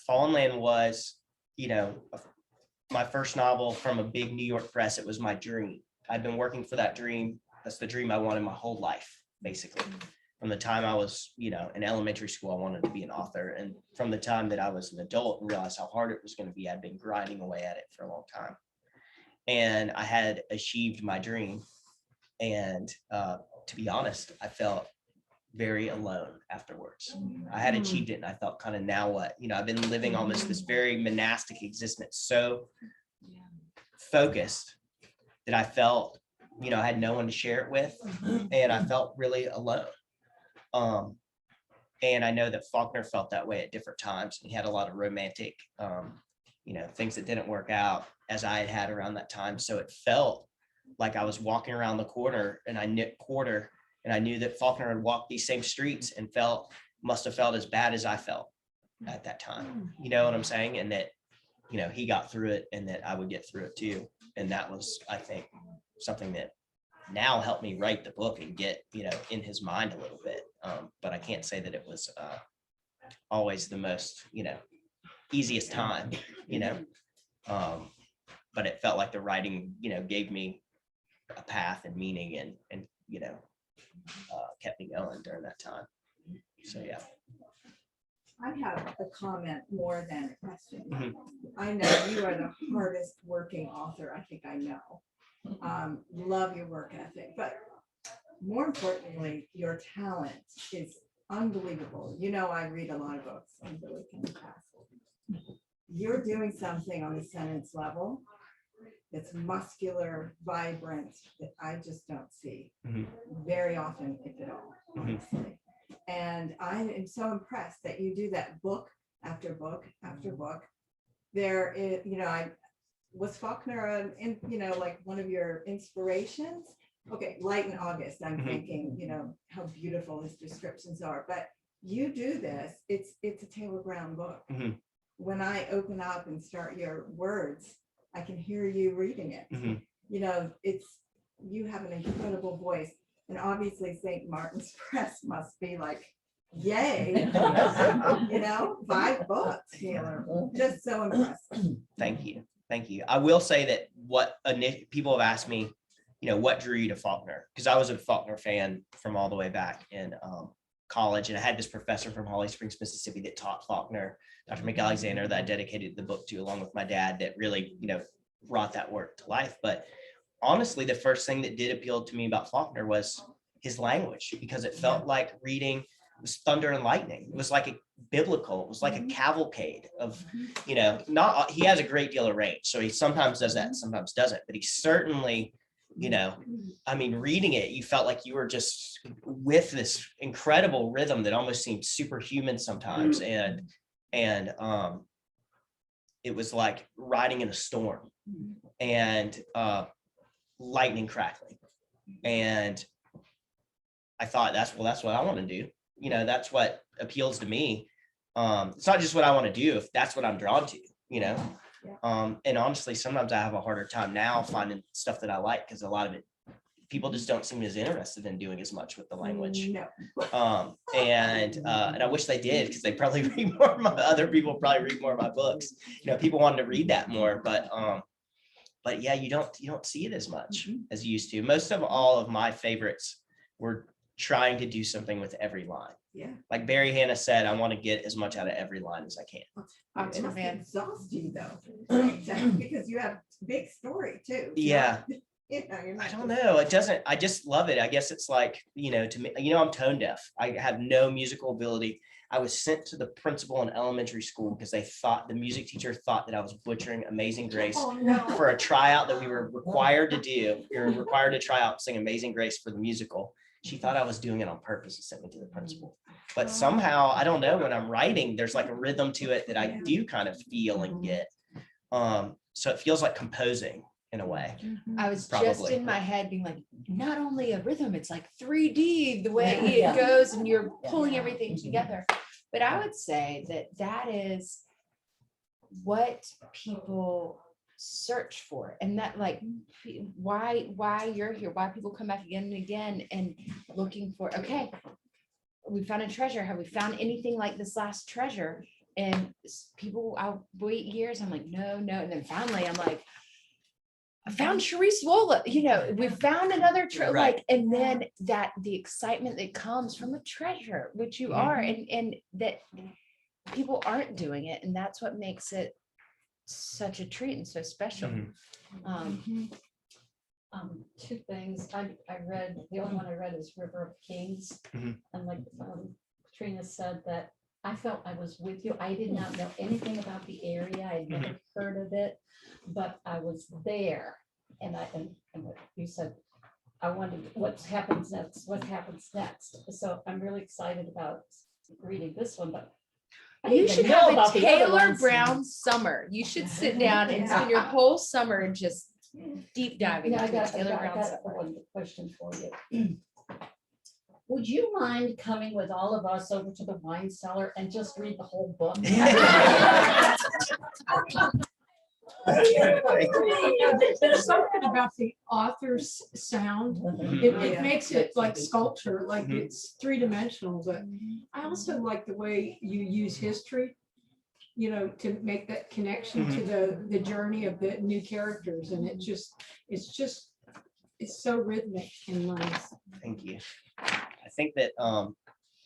Speaker 2: Fallen Land was, my first novel from a big New York press. It was my dream. I'd been working for that dream. That's the dream I wanted my whole life, basically. From the time I was, in elementary school, I wanted to be an author. And from the time that I was an adult and realized how hard it was going to be, I'd been grinding away at it for a long time. And I had achieved my dream. And to be honest, I felt very alone afterwards. I had achieved it and I thought, kind of, now what? I've been living almost this very monastic existence, so focused that I felt, I had no one to share it with, and I felt really alone. And I know that Faulkner felt that way at different times. He had a lot of romantic, things that didn't work out as I had around that time. So it felt like I was walking around the corner, and I knew that Faulkner had walked these same streets and must have felt as bad as I felt at that time. You know what I'm saying? And that, he got through it and that I would get through it too. And that was, I think, something that now helped me write the book and get, in his mind a little bit. But I can't say that it was always the most, easiest time, but it felt like the writing, gave me a path and meaning and kept me going during that time. So, yeah.
Speaker 3: I have a comment more than a question. I know you are the hardest working author I think I know. Love your work ethic, but more importantly, your talent is unbelievable. I read a lot of books. I'm really fantastic. You're doing something on the sentence level that's muscular, vibrant, that I just don't see very often, if at all, honestly. And I am so impressed that you do that book after book after book. There is, was Faulkner, like one of your inspirations? Okay, Light in August, I'm thinking, how beautiful his descriptions are. But you do this, it's a Taylor Brown book. When I open up and start your words, I can hear you reading it. You have an incredible voice. And obviously St. Martin's Press must be like, yay, 5 books, Taylor. Just so impressive.
Speaker 2: Thank you. Thank you. I will say that people have asked me, what drew you to Faulkner? Because I was a Faulkner fan from all the way back in college, and I had this professor from Holly Springs, Mississippi, that taught Faulkner, Dr. McAlexander, that I dedicated the book to, along with my dad, that really, brought that work to life. But honestly, the first thing that did appeal to me about Faulkner was his language, because it felt like reading was thunder and lightning. It was like a biblical, it was like a cavalcade of, not, he has a great deal of range. So he sometimes does that, sometimes doesn't, but he certainly, reading it, you felt like you were just with this incredible rhythm that almost seemed superhuman sometimes. And it was like riding in a storm, and lightning crackling. And I thought that's what I want to do. That's what appeals to me. It's not just what I want to do, if that's what I'm drawn to, and honestly, sometimes I have a harder time now finding stuff that I like, because a lot of it, people just don't seem as interested in doing as much with the language.
Speaker 3: No.
Speaker 2: And I wish they did, because they probably read more of other people probably read more of my books. People wanted to read that more, but yeah, you don't see it as much as you used to. Most of all of my favorites were trying to do something with every line.
Speaker 3: Yeah.
Speaker 2: Like Barry Hannah said, I want to get as much out of every line as I can.
Speaker 3: It must exhaust you though, because you have big story too.
Speaker 2: Yeah.
Speaker 3: You're not
Speaker 2: I don't know. It doesn't, I just love it. I guess it's like, to me, I'm tone deaf. I have no musical ability. I was sent to the principal in elementary school because the music teacher thought that I was butchering Amazing Grace for a tryout that we were required to do. We were required to try out and sing Amazing Grace for the musical. She thought I was doing it on purpose and sent me to the principal. But somehow, I don't know, when I'm writing, there's like a rhythm to it that I do kind of feel and get. So it feels like composing in a way.
Speaker 1: I was just
Speaker 2: Probably.
Speaker 1: in my head being like, not only a rhythm, it's like 3D, the way it goes, and you're pulling everything together. But I would say that is what people search for, and that, like, why you're here, why people come back again and again and looking for, okay, we found a treasure. Have we found anything like this last treasure? And people, I'll wait years. I'm like, no. And then finally I'm like, I found Sharice Wola, we found another treasure,
Speaker 2: Right.
Speaker 1: like, and then the excitement that comes from a treasure, which you are, and that people aren't doing it. And that's what makes it such a treat and so special.
Speaker 4: Two things. I read, the only one I read is River of Kings. And like Katrina said, that I felt I was with you. I did not know anything about the area. I'd never heard of it, but I was there. And what you said, I wondered what happens next. So I'm really excited about reading this one, but I
Speaker 1: You
Speaker 4: didn't
Speaker 1: should
Speaker 4: even know
Speaker 1: have a
Speaker 4: about the other
Speaker 1: Taylor
Speaker 4: ones.
Speaker 1: Brown summer. You should sit down and spend your whole summer just deep diving
Speaker 4: Yeah, I
Speaker 1: into a
Speaker 4: got
Speaker 1: Taylor Brown summer.
Speaker 4: one question for you. Would you mind coming with all of us over to the wine cellar and just read the whole book?
Speaker 5: There's something about the author's sound. It makes it like sculpture, like it's three-dimensional, but I also like the way you use history, to make that connection to the journey of the new characters. And it's so rhythmic and nice.
Speaker 2: Thank you. I think that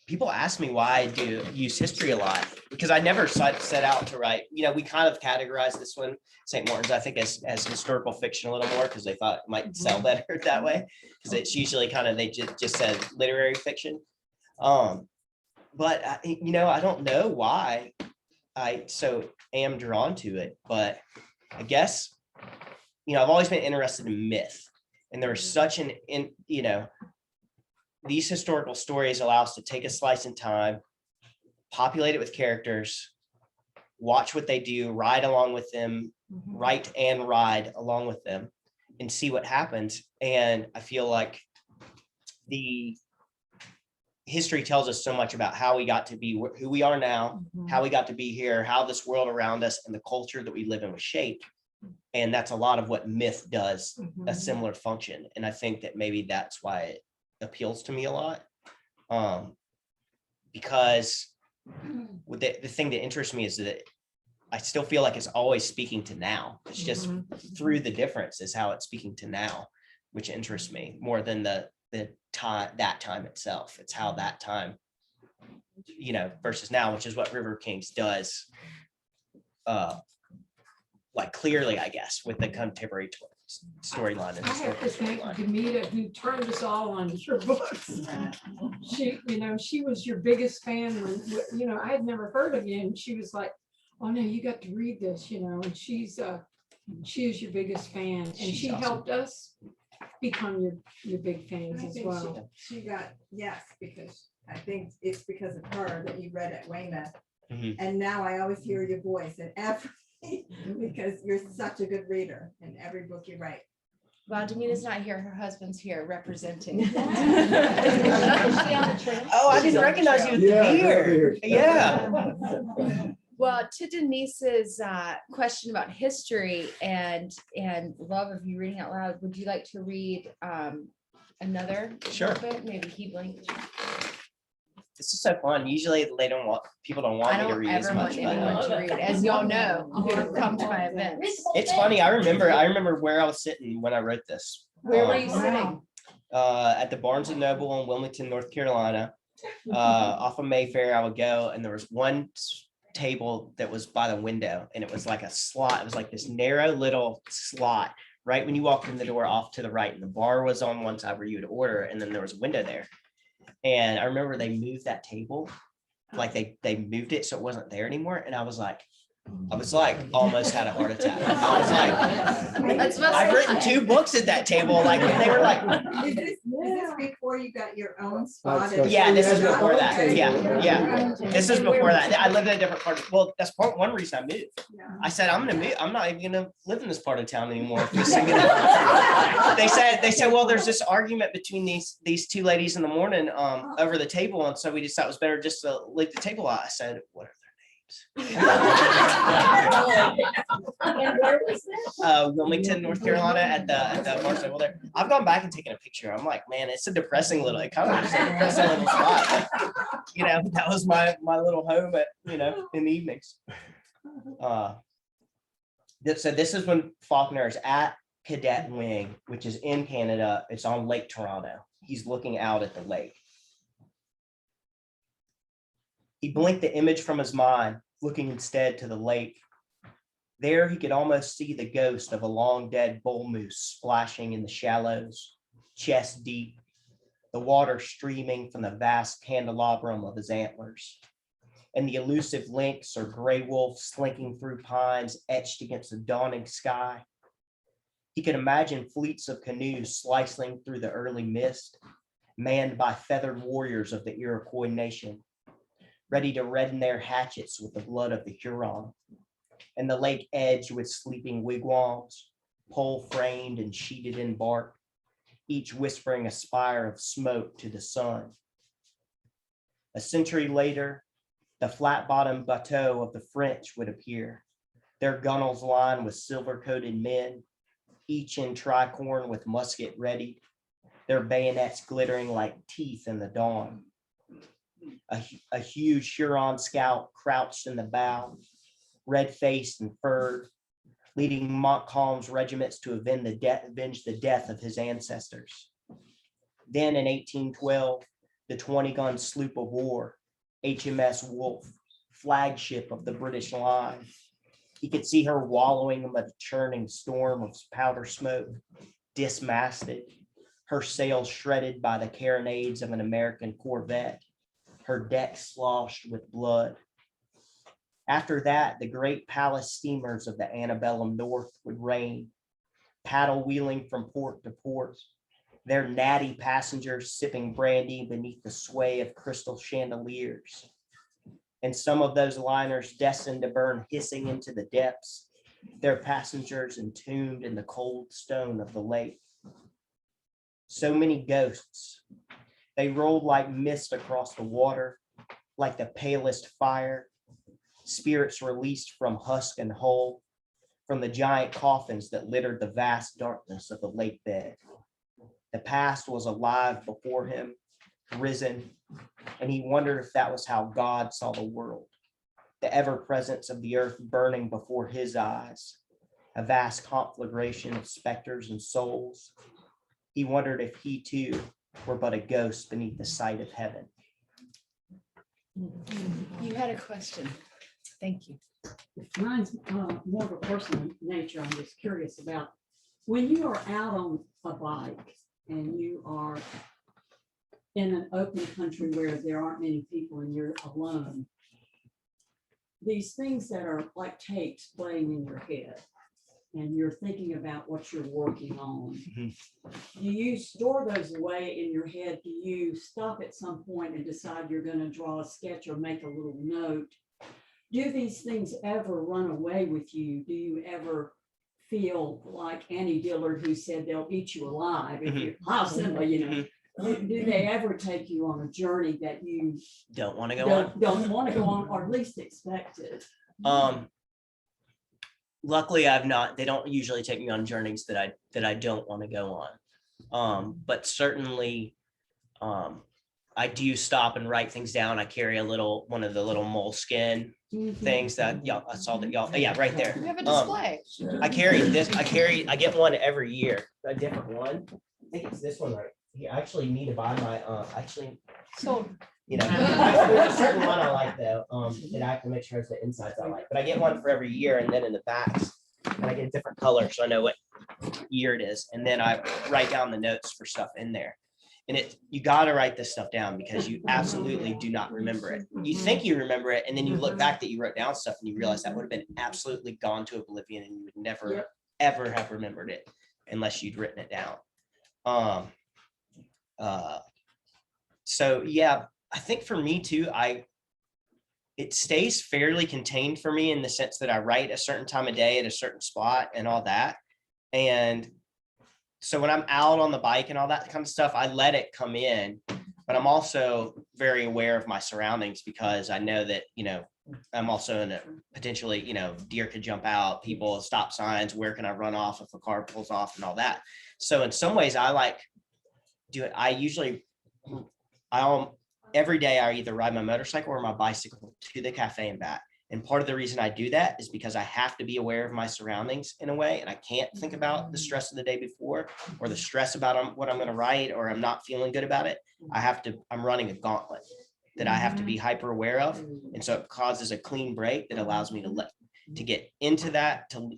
Speaker 2: people ask me why I do use history a lot, because I never set out to write. We kind of categorize this one, St. Martin's, I think, as historical fiction a little more, because they thought it might sell better that way, because it's usually kind of, they just said literary fiction. But I don't know why I so am drawn to it, but I guess I've always been interested in myth, and there's such these historical stories allow us to take a slice in time, populate it with characters, watch what they do, ride along with them, write and ride along with them, and see what happens. And I feel like the history tells us so much about how we got to be who we are now, how we got to be here, how this world around us and the culture that we live in was shaped. And that's a lot of what myth does, a similar function. And I think that maybe that's why it appeals to me a lot, because the thing that interests me is that I still feel like it's always speaking to now. It's just through the difference is how it's speaking to now, which interests me more than the time, that time itself. It's how that time, versus now, which is what River Kings does. Like clearly, I guess, with the contemporary storyline.
Speaker 5: I have to thank Demita, who turned us all on your books. She was your biggest fan when, I had never heard of you, and she was like, oh no, you got to read this, and she is your biggest fan, and she
Speaker 2: awesome.
Speaker 5: helped us become your big fans
Speaker 3: I
Speaker 5: as
Speaker 3: think
Speaker 5: well.
Speaker 3: she got, yes, because I think it's because of her that you read at Weymouth. And now I always hear your voice in every, because you're such a good reader in every book you write.
Speaker 1: Well, Demita's not here. Her husband's here representing.
Speaker 4: Is she on the trail?
Speaker 2: Oh, I
Speaker 1: She's
Speaker 2: didn't
Speaker 1: on the
Speaker 2: recognize
Speaker 1: trail.
Speaker 2: you with
Speaker 6: Yeah,
Speaker 2: the
Speaker 6: go
Speaker 2: beard.
Speaker 6: here.
Speaker 2: Yeah.
Speaker 1: Well, to Denise's question about history and love of you reading out loud, would you like to read another
Speaker 2: Sure.
Speaker 1: little bit? Maybe he blinked.
Speaker 2: This is so fun. Usually people don't want
Speaker 1: I
Speaker 2: me to
Speaker 1: don't
Speaker 2: read as
Speaker 1: ever want
Speaker 2: much. But,
Speaker 1: anyone to read. As y'all know, who come to my events.
Speaker 2: it's funny. I remember where I was sitting when I wrote this.
Speaker 1: Where were you sitting?
Speaker 2: At the Barnes and Noble in Wilmington, North Carolina. Off of Mayfair, I would go, and there was one table that was by the window, and it was like a slot. It was like this narrow little slot right when you walked in the door off to the right, and the bar was on one side where you would order, and then there was a window there. And I remember they moved that table, like they moved it so it wasn't there anymore, and I was like almost had a heart attack. I was like,
Speaker 1: That's what
Speaker 2: I've written 2 books at that table. Like they were like,
Speaker 3: Is this before you got your own spot?
Speaker 6: so
Speaker 2: yeah, this is
Speaker 6: Yeah,
Speaker 2: before that.
Speaker 3: Okay.
Speaker 2: Yeah. This is before that. I lived in a different part. Well, that's one reason I moved.
Speaker 3: Yeah.
Speaker 2: I said, I'm gonna move. I'm not even gonna live in this part of town anymore. They said, well, there's this argument between these 2 ladies in the morning over the table, and so we just thought it was better just to leave the table out. I said, what are their
Speaker 4: And where was that?
Speaker 2: Wilmington, North Carolina, at the Barnes Noble there. I've gone back and taken a picture. I'm like, man, it's a depressing little, it kind of is a depressing little spot. But, that was my little home at, in the evenings. So this is when Faulkner is at Cadet Wing, which is in Canada. It's on Lake Toronto. He's looking out at the lake. He blinked the image from his mind, looking instead to the lake. There he could almost see the ghost of a long dead bull moose splashing in the shallows, chest deep, the water streaming from the vast candelabrum of his antlers, and the elusive lynx or gray wolf slinking through pines etched against the dawning sky. He could imagine fleets of canoes slicing through the early mist, manned by feathered warriors of the Iroquois nation, ready to redden their hatchets with the blood of the Huron, and the lake edged with sleeping wigwams, pole framed and sheeted in bark, each whispering a spire of smoke to the sun. A century later, the flat-bottomed bateau of the French would appear, their gunwales lined with silver-coated men, each in tricorn with musket ready, their bayonets glittering like teeth in the dawn. A huge Huron scout crouched in the bow, red-faced and furred, leading Montcalm's regiments to avenge the death of his ancestors. Then in 1812, the 20-gun sloop of war, HMS Wolfe, flagship of the British line. He could see her wallowing amid a churning storm of powder smoke, dismasted, her sails shredded by the carronades of an American corvette, her deck sloshed with blood. After that, the great palace steamers of the antebellum North would reign, paddle wheeling from port to port, their natty passengers sipping brandy beneath the sway of crystal chandeliers. And some of those liners destined to burn hissing into the depths, their passengers entombed in the cold stone of the lake. So many ghosts. They rolled like mist across the water, like the palest fire, spirits released from husk and hull, from the giant coffins that littered the vast darkness of the lake bed. The past was alive before him, risen, and he wondered if that was how God saw the world. the ever presence of the earth burning before his eyes, a vast conflagration of specters and souls. He wondered if he too were but a ghost beneath the sight of heaven.
Speaker 1: You had a question. Thank you.
Speaker 6: Mine's more of a personal nature. I'm just curious about when you are out on a bike and you are in an open country where there aren't many people and you're alone. These things that are like tapes playing in your head and you're thinking about what you're working on. Do you store those away in your head? Do you stop at some point and decide you're going to draw a sketch or make a little note? Do these things ever run away with you? Do you ever feel like Annie Dillard, who said they'll eat you alive if you, how simple, you know? Do they ever take you on a journey that you
Speaker 2: Don't want to go on.
Speaker 6: don't want to go on, or at least expect it?
Speaker 2: Luckily I've not, they don't usually take me on journeys that I don't want to go on. But certainly I do stop and write things down. I carry one of the little moleskin things that y'all, I saw that y'all, yeah, right there.
Speaker 1: We have a display.
Speaker 2: I carry this, I get one every year, a different one. I think it's this one right here. I actually need to buy my,
Speaker 1: So
Speaker 2: you know, there's a certain one I like though, that I can make sure it's the insides I like, but I get one for every year, and then in the backs, and I get a different color, so I know what year it is, and then I write down the notes for stuff in there. And you got to write this stuff down because you absolutely do not remember it. You think you remember it, and then you look back that you wrote down stuff and you realize that would have been absolutely gone to oblivion, and you would never ever have remembered it unless you'd written it down. So yeah, I think for me too, it stays fairly contained for me in the sense that I write a certain time of day at a certain spot and all that. And so when I'm out on the bike and all that kind of stuff, I let it come in, but I'm also very aware of my surroundings because I know that, you know, I'm also in a potentially, you know, deer could jump out, people, stop signs, where can I run off if a car pulls off and all that. So in some ways I like do it. Every day I either ride my motorcycle or my bicycle to the cafe and back. And part of the reason I do that is because I have to be aware of my surroundings in a way, and I can't think about the stress of the day before or the stress about what I'm going to write, or I'm not feeling good about it. I'm running a gauntlet that I have to be hyper aware of. And so it causes a clean break that allows me to get into that, to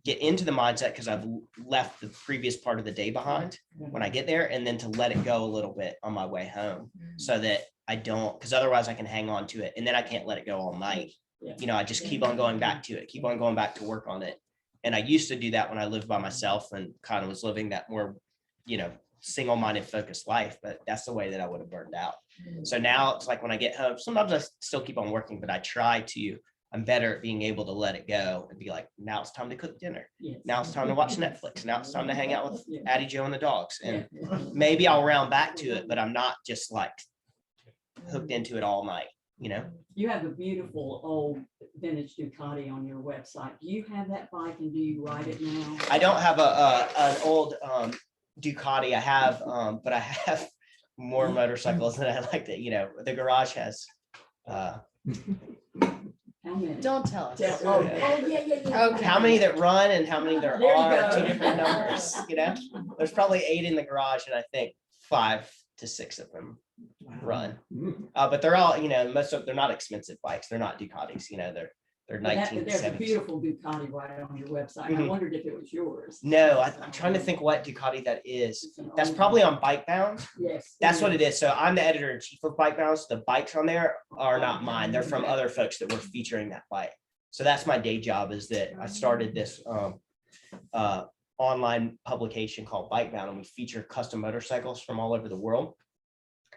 Speaker 2: get into the mindset because I've left the previous part of the day behind when I get there, and then to let it go a little bit on my way home so that I don't, because otherwise I can hang on to it and then I can't let it go all night. You know, I just keep on going back to it, keep on going back to work on it. And I used to do that when I lived by myself and kind of was living that more, you know, single-minded focused life, but that's the way that I would have burned out. So now it's like when I get home, sometimes I still keep on working, but I'm better at being able to let it go and be like, now it's time to cook dinner. Now it's time to watch Netflix. Now it's time to hang out with Addie Joe and the dogs. And maybe I'll round back to it, but I'm not just like hooked into it all night, you know?
Speaker 6: You have a beautiful old vintage Ducati on your website. Do you have that bike and do you ride it now?
Speaker 2: I don't have an old Ducati. I have, but I have more motorcycles than I like to, you know, the garage has.
Speaker 6: How many?
Speaker 1: don't tell us.
Speaker 6: Yeah.
Speaker 1: Okay.
Speaker 2: How many that run and how many there
Speaker 6: There you
Speaker 2: are,
Speaker 6: go.
Speaker 2: 2 different numbers, you know? There's probably 8 in the garage, and I think 5 to 6 of them run. But they're all, you know, they're not expensive bikes. They're not Ducatis, you know, they're
Speaker 6: There's a
Speaker 2: 1970s.
Speaker 6: beautiful Ducati right on your website. I wondered if it was yours.
Speaker 2: No, I'm trying to think what Ducati that is. That's probably on Bikebound.
Speaker 6: Yes.
Speaker 2: That's what it is. So I'm the editor in chief of Bikebound. So the bikes on there are not mine. They're from other folks that were featuring that bike. So that's my day job, is that I started this online publication called Bikebound, and we feature custom motorcycles from all over the world.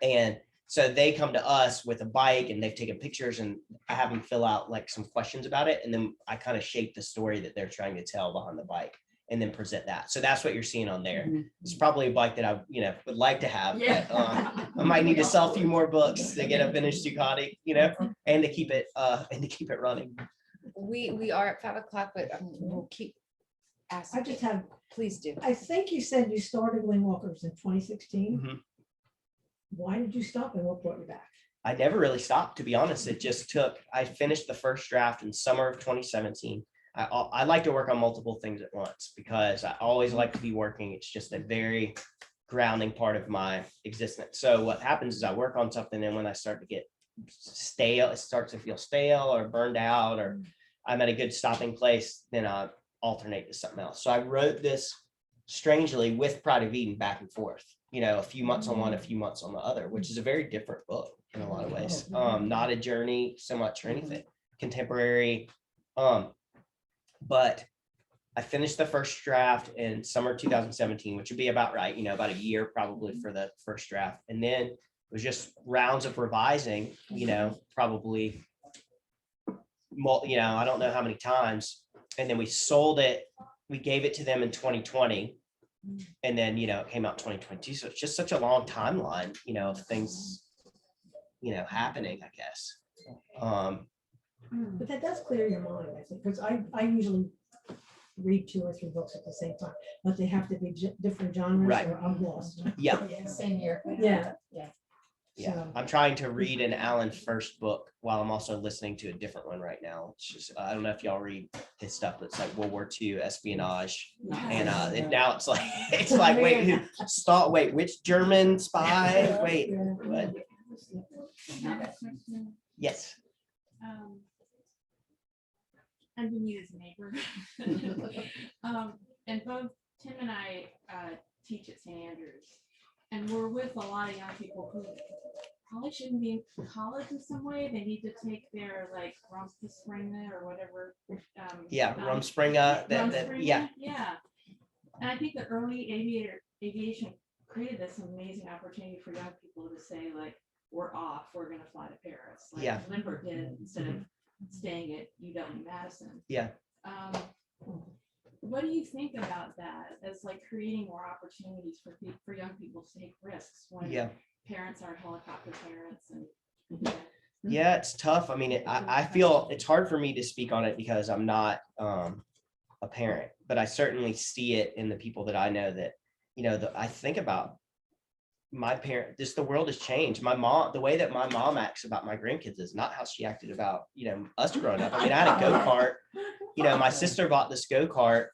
Speaker 2: And so they come to us with a bike and they've taken pictures, and I have them fill out like some questions about it. And then I kind of shape the story that they're trying to tell behind the bike and then present that. So that's what you're seeing on there. It's probably a bike that I, you know, would like to have, but I might need to sell a few more books to get a vintage Ducati, you know, and to keep it running.
Speaker 1: We are at 5 o'clock, but we'll keep asking.
Speaker 3: I just have,
Speaker 1: Please do.
Speaker 3: I think you said you started Wingwalkers in 2016.
Speaker 2: Mhm.
Speaker 3: Why did you stop and what brought you back?
Speaker 2: I never really stopped, to be honest. It just I finished the first draft in summer of 2017. I like to work on multiple things at once because I always like to be working. It's just a very grounding part of my existence. So what happens is I work on something, and when I start to get stale, it starts to feel stale or burned out, or I'm at a good stopping place, then I alternate to something else. So I wrote this strangely with Pride of Eden back and forth, a few months on one, a few months on the other, which is a very different book in a lot of ways. Not a journey so much or anything, contemporary. But I finished the first draft in summer 2017, which would be about right, about a year probably for the first draft. And then it was just rounds of revising, probably, I don't know how many times. And then we sold it. We gave it to them in 2020. And then, it came out 2022. So it's just such a long timeline, of things, happening, I guess.
Speaker 7: But that does clear your mind, I think, because I usually read 2 or 3 books at the same time, but they have to be different genres,
Speaker 2: Right.
Speaker 7: or I'm lost.
Speaker 2: Yeah.
Speaker 4: Same here.
Speaker 7: Yeah.
Speaker 2: Yeah.
Speaker 7: So-
Speaker 2: I'm trying to read an Alan's first book while I'm also listening to a different one right now. It's just, I don't know if y'all read his stuff, but it's like World War II espionage. And now it's like, wait, which German spy? Wait, what? Yes.
Speaker 8: I'm being used as a neighbor. And both Tim and I teach at St. Andrews, and we're with a lot of young people who probably shouldn't be in college in some way. They need to take their Rumspringa or whatever.
Speaker 2: Rumspringa.
Speaker 8: Rumspringa, yeah. And I think the early aviation created this amazing opportunity for young people to say, we're off, we're going to fly to Paris. Lindbergh did instead of staying at UW-Madison.
Speaker 2: Yeah.
Speaker 8: What do you think about that as creating more opportunities for young people to take risks when parents are helicopter parents and
Speaker 2: Yeah, it's tough. I mean, I feel it's hard for me to speak on it because I'm not a parent, but I certainly see it in the people that I know that, I think about my parent, the world has changed. My mom, the way that my mom acts about my grandkids is not how she acted about, us growing up. I mean, I had a go-kart, my sister bought this go-kart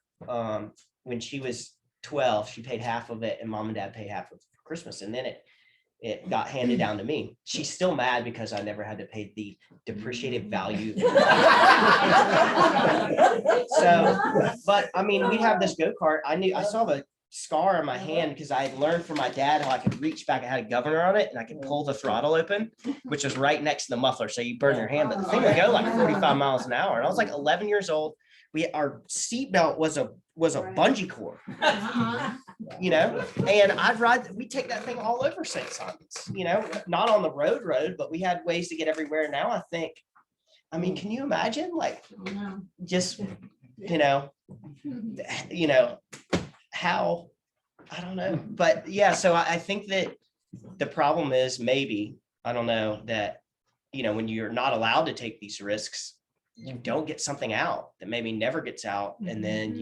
Speaker 2: when she was 12, she paid half of it and mom and dad paid half of Christmas. And then it got handed down to me. She's still mad because I never had to pay the depreciated value. So, but I mean, we'd have this go-kart. I saw the scar on my hand because I had learned from my dad how I could reach back. I had a governor on it and I could pull the throttle open, which was right next to the muffler. So you burn your hand, but the thing would go 45 miles an hour. And I was 11 years old. Our seatbelt was a bungee cord, and we take that thing all over St. Simons, not on the road, but we had ways to get everywhere. Now I think, can you imagine just, how, I don't know, but yeah, so I think that the problem is maybe, I don't know, that, when you're not allowed to take these risks, you don't get something out that maybe never gets out. And then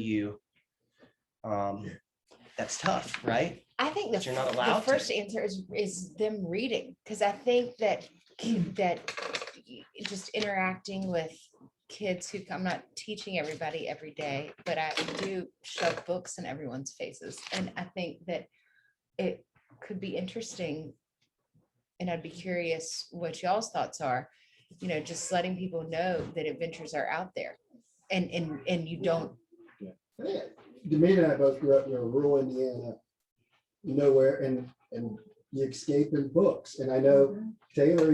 Speaker 2: that's tough, right?
Speaker 1: I think
Speaker 2: You're not allowed
Speaker 1: the first answer is them reading, because I think that just interacting with kids who, I'm not teaching everybody every day, but I do shove books in everyone's faces. And I think that it could be interesting. And I'd be curious what y'all's thoughts are, just letting people know that adventures are out there and you don't.
Speaker 9: Demean and I both grew up in rural Indiana, where, and you escape in books. And I know, Taylor,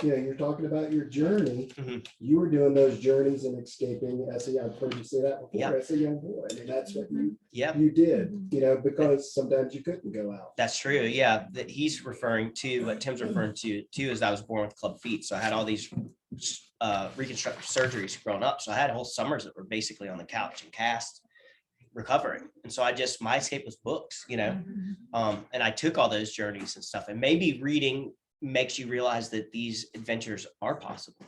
Speaker 9: you're talking about your journey. You were doing those journeys and escaping as I've heard you say that before, as a young boy. And that's what you did, because sometimes you couldn't go out.
Speaker 2: That's true. Yeah. That he's referring to, what Tim's referring to too, is I was born with club feet. So I had all these reconstructive surgeries growing up. So I had whole summers that were basically on the couch and cast recovering. And so my escape was books, and I took all those journeys and stuff, and maybe reading makes you realize that these adventures are possible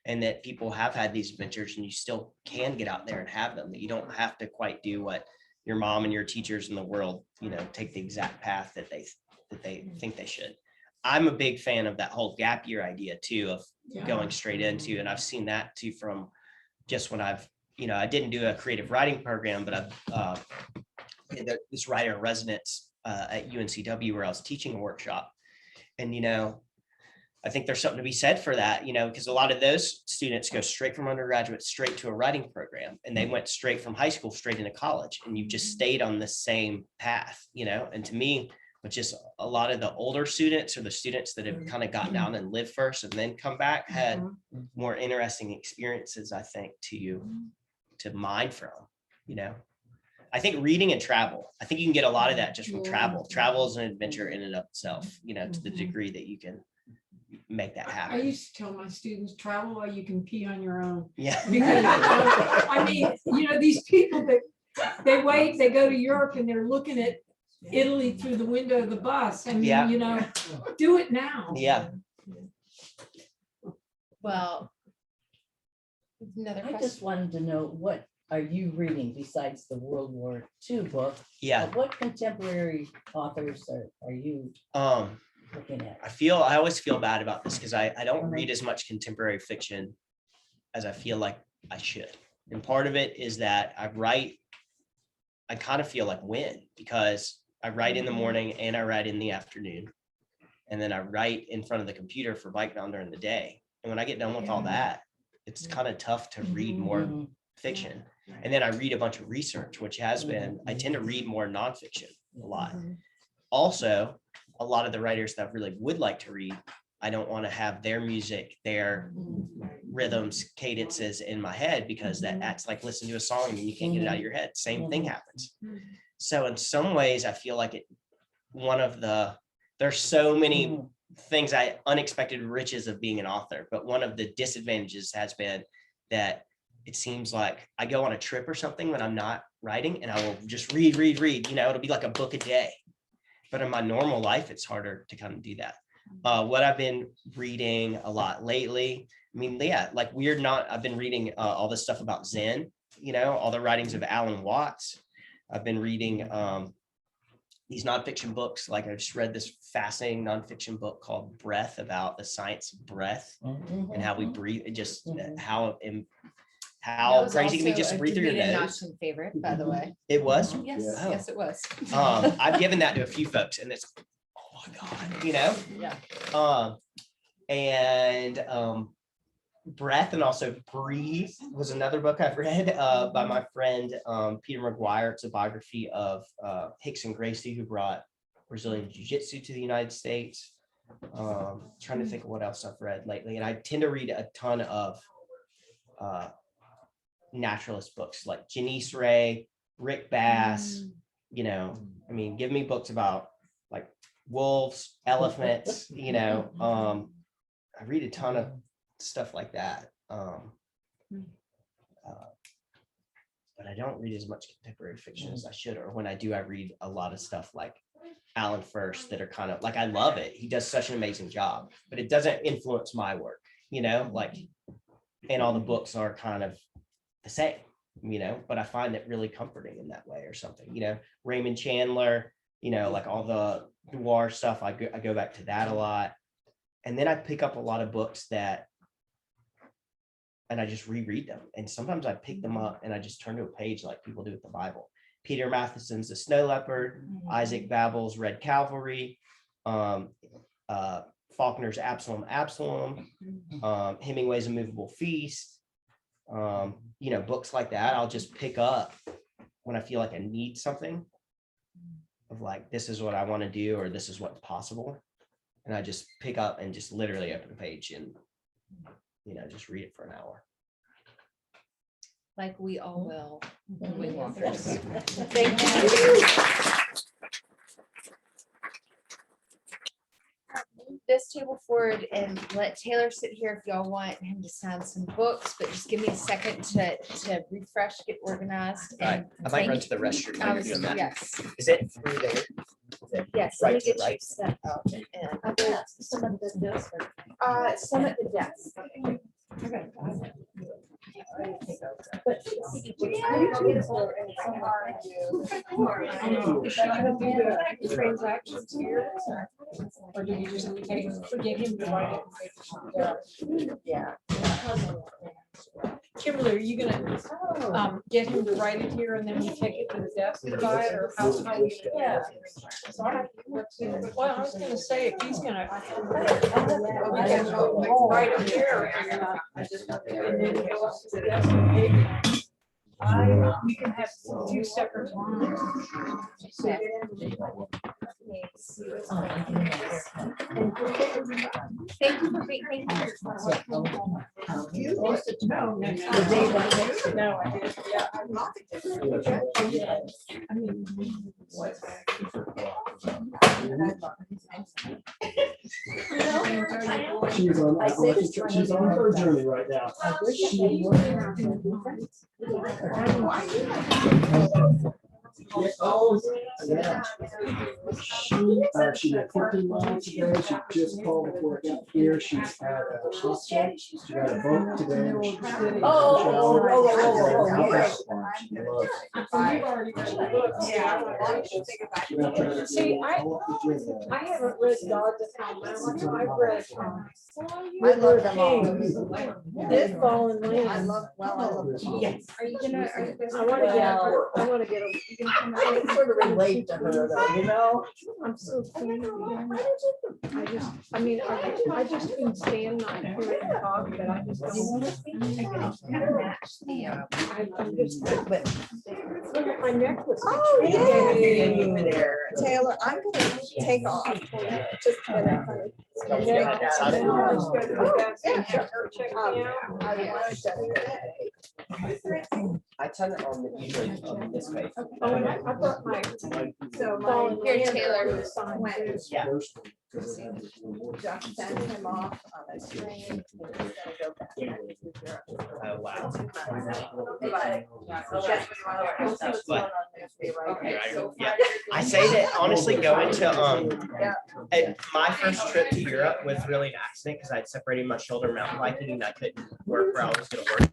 Speaker 2: and that people have had these adventures and you still can get out there and have them, that you don't have to quite do what your mom and your teachers in the world, take the exact path that they think they should. I'm a big fan of that whole gap year idea too, of going straight into, and I've seen that too from just when I've, I didn't do a creative writing program, but I've this writer in residence at UNCW where I was teaching a workshop. And, I think there's something to be said for that, because a lot of those students go straight from undergraduate straight to a writing program, and they went straight from high school straight into college, and you just stayed on the same path, and to me, which is a lot of the older students or the students that have kind of gotten down and lived first and then come back had more interesting experiences, I think, to mine from, I think reading and travel, I think you can get a lot of that just from travel. Travel is an adventure in and of itself, to the degree that you can make that
Speaker 5: I
Speaker 2: happen.
Speaker 5: used to tell my students, travel while you can pee on your own.
Speaker 2: Yeah.
Speaker 5: Because, I mean, these people that they wait, they go to Europe and they're looking at Italy through the window of the bus. I mean, do it now.
Speaker 2: Yeah.
Speaker 1: Well, another
Speaker 10: I
Speaker 1: question.
Speaker 10: just wanted to know, what are you reading besides the World War II book?
Speaker 2: Yeah.
Speaker 10: What contemporary authors are you looking at?
Speaker 2: I always feel bad about this because I don't read as much contemporary fiction as I feel like I should. And part of it is that I kind of feel like because I write in the morning and I write in the afternoon. And then I write in front of the computer for bygone during the day. And when I get done with all that, it's kind of tough to read more fiction. And then I read a bunch of research, which has been, I tend to read more nonfiction a lot. Also, a lot of the writers that I really would like to read, I don't want to have their music, their rhythms, cadences in my head, because that acts like listen to a song and you can't get it out of your head. Same thing happens. So in some ways, I feel like there's so many things, unexpected riches of being an author, but one of the disadvantages has been that it seems like I go on a trip or something when I'm not writing and I will just read, it'll be like a book a day. But in my normal life, it's harder to kind of do that. What I've been reading a lot lately, I've been reading all this stuff about Zen, all the writings of Alan Watts. I've been reading these nonfiction books. Like I just read this fascinating nonfiction book called Breath, about the science of breath and how we breathe, just how crazy it can be just to breathe through your nose.
Speaker 1: Favorite, by the way.
Speaker 2: It was?
Speaker 1: Yes,
Speaker 2: Oh.
Speaker 1: yes, it was.
Speaker 2: I've given that to a few folks and it's, oh my God,
Speaker 1: Yeah.
Speaker 2: Breath and also Breathe was another book I've read by my friend Peter McGuire. It's a biography of Hickson Gracie, who brought Brazilian Jiu-Jitsu to the United States. Trying to think of what else I've read lately. And I tend to read a ton of naturalist books like Janice Ray, Rick Bass, give me books about like wolves, elephants, I read a ton of stuff like that. But I don't read as much contemporary fiction as I should, or when I do, I read a lot of stuff like Alan First that are kind of like, I love it. He does such an amazing job, but it doesn't influence my work, and all the books are kind of the same, but I find it really comforting in that way or something, Raymond Chandler, like all the noir stuff, I go back to that a lot. And then I pick up a lot of books and I just reread them. And sometimes I pick them up and I just turn to a page like people do with the Bible. Peter Matheson's The Snow Leopard, Isaac Babel's Red Cavalry, Faulkner's Absalom, Hemingway's A Movable Feast, books like that. I'll just pick up when I feel like I need something of like, this is what I want to do, or this is what's possible. And I just pick up and just literally open the page and, just read it for an hour.
Speaker 1: Like we all will.
Speaker 10: Mhm.
Speaker 1: Wingwalkers. Thank you. Move this table forward and let Taylor sit here if y'all want him to sign some books, but just give me a second to refresh, get organized.
Speaker 2: All right,
Speaker 1: and
Speaker 2: I might run
Speaker 1: thank
Speaker 2: to the restroom
Speaker 1: I
Speaker 2: while you're
Speaker 1: was-
Speaker 2: doing that.
Speaker 1: Yes,
Speaker 2: Is it through there? Is it
Speaker 1: yes. Let me
Speaker 2: right to
Speaker 1: get
Speaker 2: the
Speaker 1: you
Speaker 2: right?
Speaker 1: set up and
Speaker 10: Some of the desk.
Speaker 1: some at the desk.
Speaker 10: But
Speaker 5: Is she gonna do the transactions here? Or did you just get him to write it?
Speaker 10: Yeah.
Speaker 5: Kimberly, are you gonna get him to write it here and then we take it to the desk to buy it, or how we gonna?
Speaker 10: Yeah.
Speaker 5: Well, I was gonna say, if he's gonna. We can write it here and then go up to the desk and maybe. We can have two separate lines.
Speaker 4: Thank you for being here.
Speaker 5: No, I did, yeah. I mean.
Speaker 9: She's on her journey right now. Oh, yeah. She had 14 miles today. She just called before I got here. She's at a hospital. She got a boat today.
Speaker 5: See, I haven't read Gods of Hamlet. I've read.
Speaker 3: I love them all.
Speaker 5: This ball and land.
Speaker 3: I love them.
Speaker 1: Yes.
Speaker 4: Are you gonna?
Speaker 5: I wanna get a.
Speaker 10: I can sort of relate to her though, you know?
Speaker 5: I'm so pleased. I mean, I just couldn't stand not hearing her talk, but I just don't. I'm just, but look at my necklace.
Speaker 3: Oh, yay.
Speaker 10: You were there.
Speaker 3: Taylor, I'm gonna take off. Just a minute, honey.
Speaker 5: And then I just go to the desk and have her check me out.
Speaker 2: I tend to usually on this way.
Speaker 5: Oh, and I brought my.
Speaker 3: So
Speaker 5: ball and
Speaker 4: Here,
Speaker 5: land
Speaker 4: Taylor.
Speaker 5: was signed too.
Speaker 2: Yeah.
Speaker 3: just send him off on a train. And he's gonna go back.
Speaker 2: Oh, wow. Yeah, I say that honestly going to my first trip to Europe was really an accident because I'd separated my shoulder mountain biking and I couldn't work where I was gonna work.